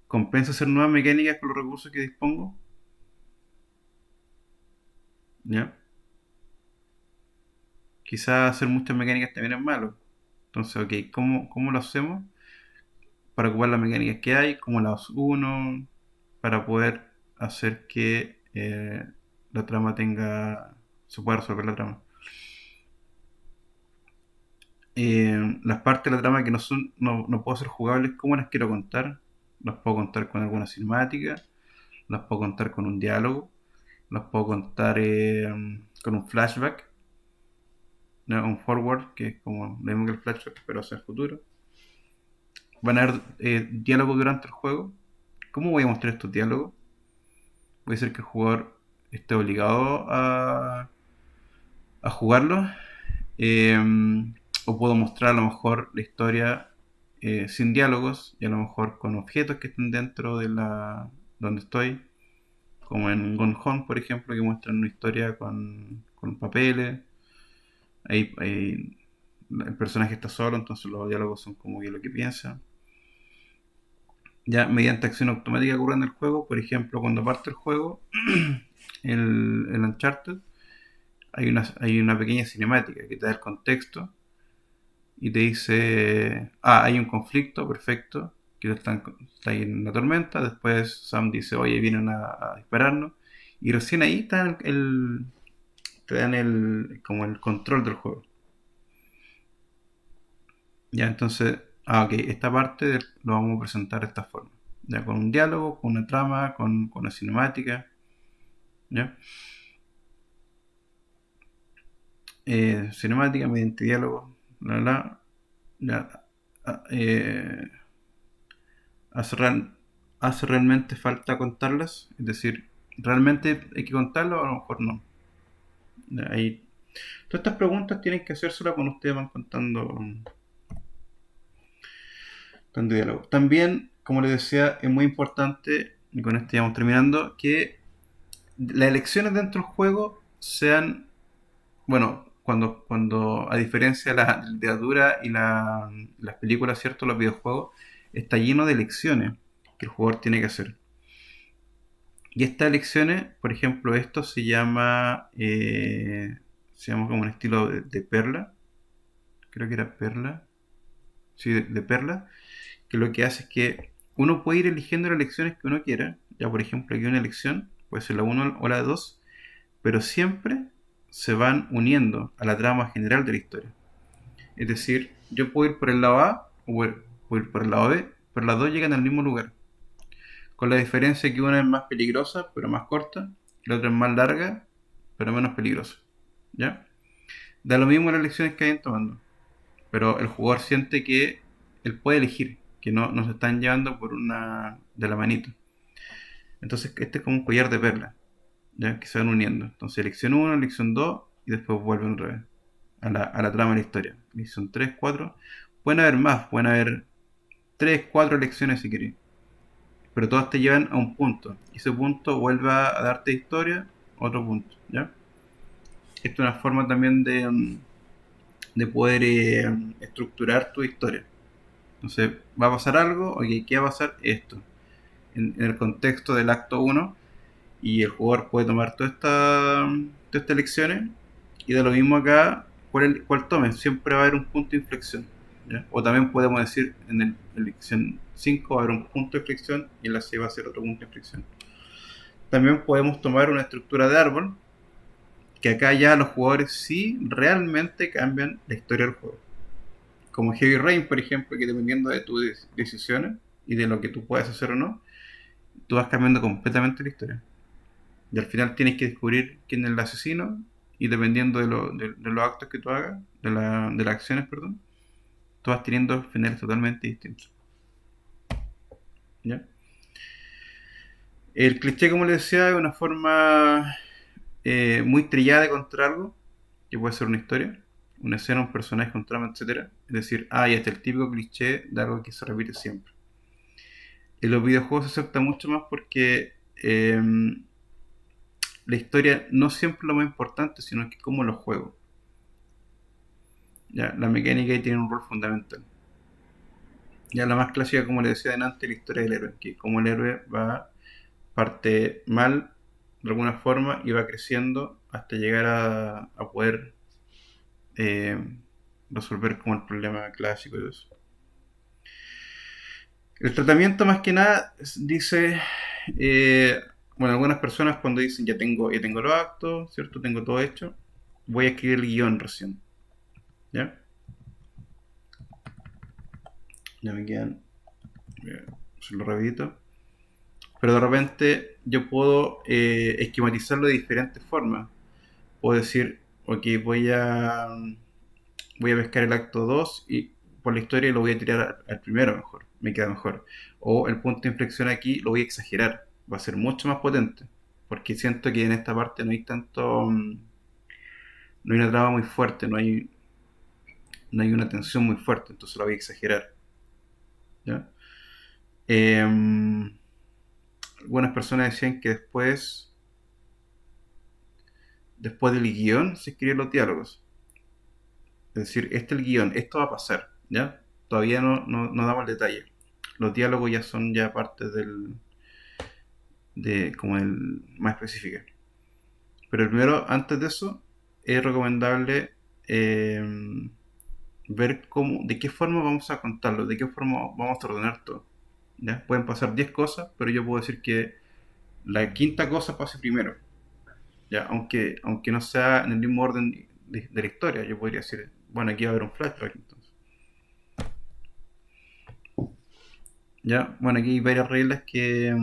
¿Compensa hacer nuevas mecánicas con los recursos que dispongo? ¿Ya? Quizás hacer muchas mecánicas también es malo. Entonces, ok, ¿cómo lo hacemos? Para ocupar las mecánicas que hay, ¿cómo las uno? Para poder hacer que la trama se pueda resolver la trama. Las partes de la trama que no puedo hacer jugables, ¿cómo las quiero contar? Las puedo contar con alguna cinemática, las puedo contar con un diálogo, las puedo contar con un flashback, ¿no? Un forward, que es como lo mismo que el flashback, pero hacia el futuro. Van a haber diálogos durante el juego. ¿Cómo voy a mostrar estos diálogos? Puede ser que el jugador esté obligado a jugarlo. eh, o puedo mostrar a lo mejor la historia sin diálogos y a lo mejor con objetos que estén dentro de donde estoy, como en Gone Home, por ejemplo, que muestran una historia con papeles. Ahí el personaje está solo, entonces los diálogos son como que lo que piensa. Ya mediante acción automática que ocurre en el juego, por ejemplo, cuando parte el juego, el Uncharted, hay una pequeña cinemática que te da el contexto y te dice, hay un conflicto, perfecto, que está ahí en la tormenta. Después Sam dice, oye, vienen a dispararnos. Y recién ahí te dan como el control del juego. Ya, entonces, ok, esta parte lo vamos a presentar de esta forma. Ya, con un diálogo, con una trama, con una cinemática. ¿Ya? Cinemática mediante diálogo. Ya, ah, eh, hace, hace realmente falta contarlas. Es decir, ¿realmente hay que contarlo o a lo mejor no? Ya, ahí. Todas estas preguntas tienen que hacérselas cuando ustedes van contando diálogo. También, como les decía, es muy importante, y con esto ya vamos terminando, que las elecciones dentro del juego sean, bueno, cuando a diferencia de la literatura y las películas, ¿cierto? Los videojuegos, está lleno de elecciones que el jugador tiene que hacer. Y estas elecciones, por ejemplo, esto se llama como un estilo de perla, creo que era perla, sí, de perla, que lo que hace es que uno puede ir eligiendo las elecciones que uno quiera. Ya, por ejemplo, aquí hay una elección, puede ser la 1 o la 2, pero siempre se van uniendo a la trama general de la historia. Es decir, yo puedo ir por el lado A o puedo ir por el lado B, pero las dos llegan al mismo lugar. Con la diferencia que una es más peligrosa, pero más corta, y la otra es más larga, pero menos peligrosa. ¿Ya? Da lo mismo las elecciones que vayan tomando, pero el jugador siente que él puede elegir, que no se están llevando por una de la manito. Entonces este es como un collar de perlas, ¿ya? Que se van uniendo. Entonces elección 1, elección 2 y después vuelven otra vez a la trama de la historia. Elección 3, 4. Pueden haber más, pueden haber 3, 4 elecciones si queréis. Pero todas te llevan a un punto. Y ese punto vuelve a darte historia, otro punto, ¿ya? Esto es una forma también de poder estructurar tu historia. Entonces, va a pasar algo, ok, ¿qué va a pasar? Esto. En el contexto del acto 1, y el jugador puede tomar todas estas elecciones, y de lo mismo acá, cuál tome, siempre va a haber un punto de inflexión, ¿ya? O también podemos decir, en la elección 5 va a haber un punto de inflexión, y en la 6 va a ser otro punto de inflexión. También podemos tomar una estructura de árbol, que acá ya los jugadores sí realmente cambian la historia del juego. Como Heavy Rain, por ejemplo, que dependiendo de tus decisiones y de lo que tú puedas hacer o no, tú vas cambiando completamente la historia. Y al final tienes que descubrir quién es el asesino, y dependiendo de los actos que tú hagas, de las acciones, perdón, tú vas teniendo finales totalmente distintos. ¿Ya? El cliché, como les decía, es una forma muy trillada de contar algo, que puede ser una historia, una escena, un personaje, un trama, etcétera. Es decir, y este es el típico cliché de algo que se repite siempre. En los videojuegos se acepta mucho más porque la historia no siempre es lo más importante, sino que cómo lo juego. Ya, la mecánica ahí tiene un rol fundamental. Ya la más clásica, como les decía antes, la historia del héroe, que como el héroe parte mal de alguna forma y va creciendo hasta llegar a poder eh, resolver como el problema clásico y eso. El tratamiento más que nada dice, eh, bueno, algunas personas cuando dicen ya tengo los actos, ¿cierto? Tengo todo hecho, voy a escribir el guión recién, ¿ya? Ya me quedan, voy a hacerlo rapidito. Pero de repente yo puedo esquematizarlo de diferentes formas. Puedo decir, ok, voy a pescar el acto 2 y por la historia lo voy a tirar al primero mejor, me queda mejor. O el punto de inflexión aquí lo voy a exagerar, va a ser mucho más potente, porque siento que en esta parte no hay no hay una trama muy fuerte, no hay una tensión muy fuerte, entonces lo voy a exagerar, ¿ya? Algunas personas decían que después del guión se escriben los diálogos. Es decir, este es el guión, esto va a pasar, ¿ya? Todavía no damos el detalle. Los diálogos ya son ya parte como el más específica. Pero primero, antes de eso, es recomendable ver cómo, de qué forma vamos a contarlo, de qué forma vamos a ordenar todo. ¿Ya? Pueden pasar 10 cosas, pero yo puedo decir que la quinta cosa pase primero. ¿Ya? Aunque no sea en el mismo orden de la historia, yo podría decir, bueno, aquí va a haber un flashback entonces. ¿Ya? Bueno, aquí hay varias reglas que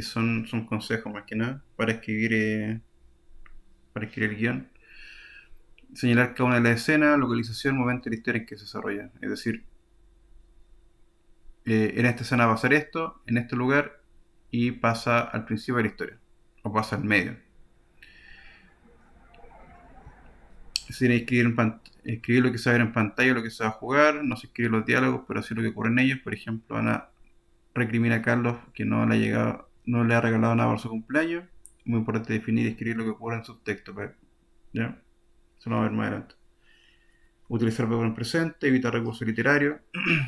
son consejos más que nada para escribir el guión. Señalar cada una de las escenas, localización, momento de la historia en que se desarrolla. Es decir, en esta escena va a pasar esto, en este lugar, y pasa al principio de la historia, o pasa al medio. Es decir, escribir lo que se va a ver en pantalla, lo que se va a jugar, no se escriben los diálogos, pero sí lo que ocurre en ellos. Por ejemplo, Ana recrimina a Carlos que no le ha regalado nada por su cumpleaños. Muy importante definir y escribir lo que ocurre en sus textos, ¿ya? Eso lo vamos a ver más adelante. Utilizar verbo en presente, evitar recursos literarios.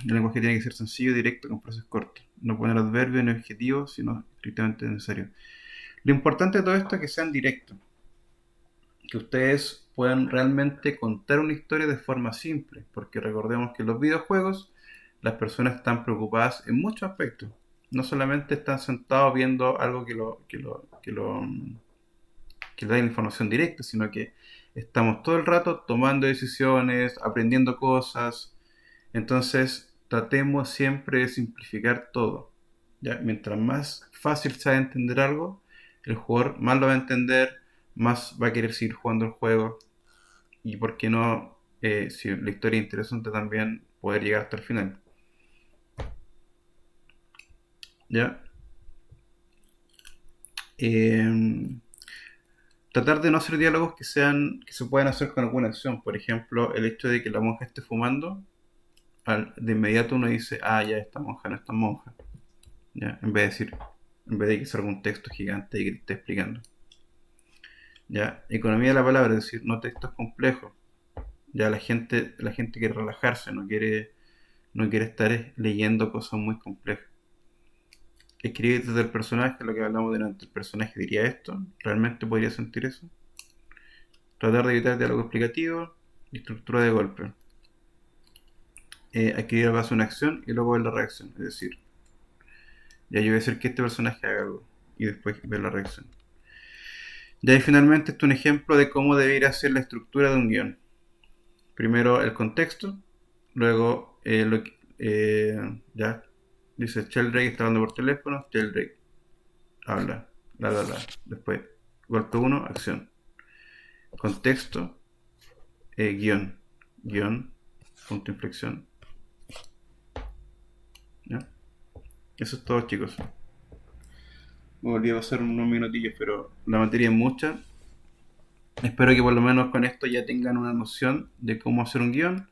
El lenguaje tiene que ser sencillo y directo con frases cortas. No poner adverbios ni adjetivos, sino estrictamente necesario. Lo importante de todo esto es que sean directos. Que ustedes puedan realmente contar una historia de forma simple. Porque recordemos que en los videojuegos las personas están preocupadas en muchos aspectos. No solamente están sentados viendo algo que le da información directa, sino que estamos todo el rato tomando decisiones, aprendiendo cosas. Entonces, tratemos siempre de simplificar todo. ¿Ya? Mientras más fácil sea entender algo, el jugador más lo va a entender, más va a querer seguir jugando el juego. Y por qué no, si la historia es interesante también, poder llegar hasta el final. ¿Ya? Tratar de no hacer diálogos que se puedan hacer con alguna acción. Por ejemplo, el hecho de que la monja esté fumando, de inmediato uno dice, ah, ya esta monja no es tan monja. ¿Ya? En vez de que sea algún texto gigante y que te esté explicando. ¿Ya? Economía de la palabra, es decir, no textos complejos. Ya la gente quiere relajarse, no quiere estar leyendo cosas muy complejas. Escribir desde el personaje, lo que hablamos delante, el personaje diría esto, ¿realmente podría sentir eso? Tratar de evitar diálogo explicativo y estructura de golpe. Escribir a base de una acción y luego ver la reacción, es decir, ya yo voy a decir que este personaje haga algo y después ver la reacción. Ya y finalmente esto es un ejemplo de cómo debería ser la estructura de un guión. Primero el contexto, luego ya dice Sheldrake está hablando por teléfono, Sheldrake habla, bla bla bla. Después, golpe 1, acción. Contexto, guión, punto de inflexión. ¿Ya? Eso es todo, chicos. Me volví a pasar unos minutillos, pero la materia es mucha. Espero que por lo menos con esto ya tengan una noción de cómo hacer un guión.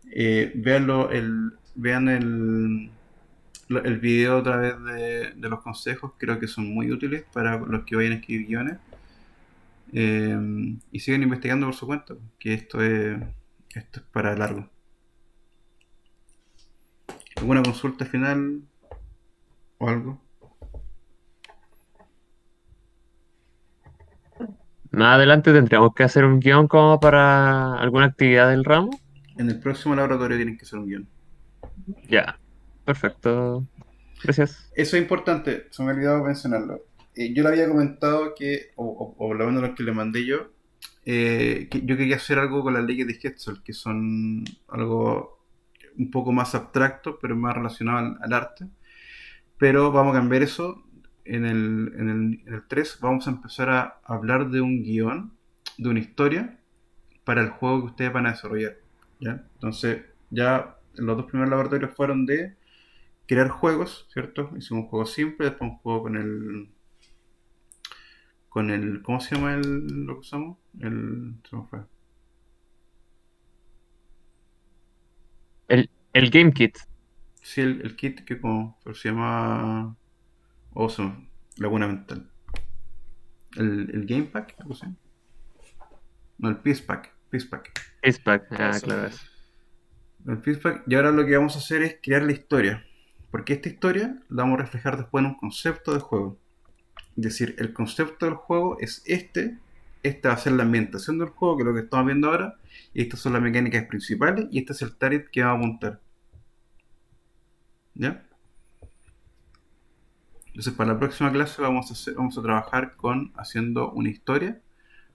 Vean el video otra vez de los consejos, creo que son muy útiles para los que vayan a escribir guiones. Y sigan investigando por su cuenta, que esto es para largo. ¿Alguna consulta final o algo? Más adelante tendríamos que hacer un guión como para alguna actividad del ramo. En el próximo laboratorio tienen que hacer un guión. Ya, perfecto. Gracias. Eso es importante, se me ha olvidado mencionarlo. Yo le había comentado que, o por lo menos lo que le mandé yo, que yo quería hacer algo con las leyes de Getzel, que son algo un poco más abstracto, pero más relacionado al arte. Pero vamos a cambiar eso. En el 3 vamos a empezar a hablar de un guión, de una historia, para el juego que ustedes van a desarrollar. ¿Ya? Entonces, ya los dos primeros laboratorios fueron de crear juegos, ¿cierto? Hicimos un juego simple, después un juego con el ¿cómo se llama lo que usamos? Se me fue. El Game Kit. Sí, el kit que pero se llama Awesome, Laguna Mental. El Game Pack, algo así. No, el Peace Pack. Pack. Ah, Eso. claro. Eso. El Peace Pack. Y ahora lo que vamos a hacer es crear la historia. Porque esta historia la vamos a reflejar después en un concepto de juego. Es decir, el concepto del juego es este, esta va a ser la ambientación del juego, que es lo que estamos viendo ahora, y estas son las mecánicas principales, y este es el target que vamos a apuntar. ¿Ya? Entonces para la próxima clase vamos a trabajar con haciendo una historia,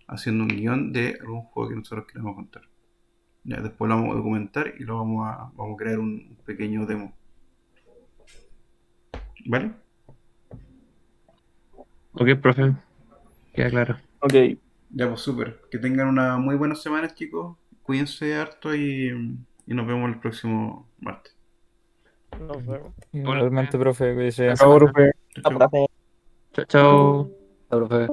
haciendo un guión de algún juego que nosotros queremos contar. Ya, después lo vamos a documentar y vamos a crear un pequeño demo. ¿Vale? Ok, profe, queda claro. Ok, Ya, pues súper. Que tengan una muy buena semana, chicos. Cuídense harto y nos vemos el próximo martes. Nos vemos. Igualmente, profe, cuídese. Buena chao, semana. profe. Chau, chau. Chao, chao. Chao, profe.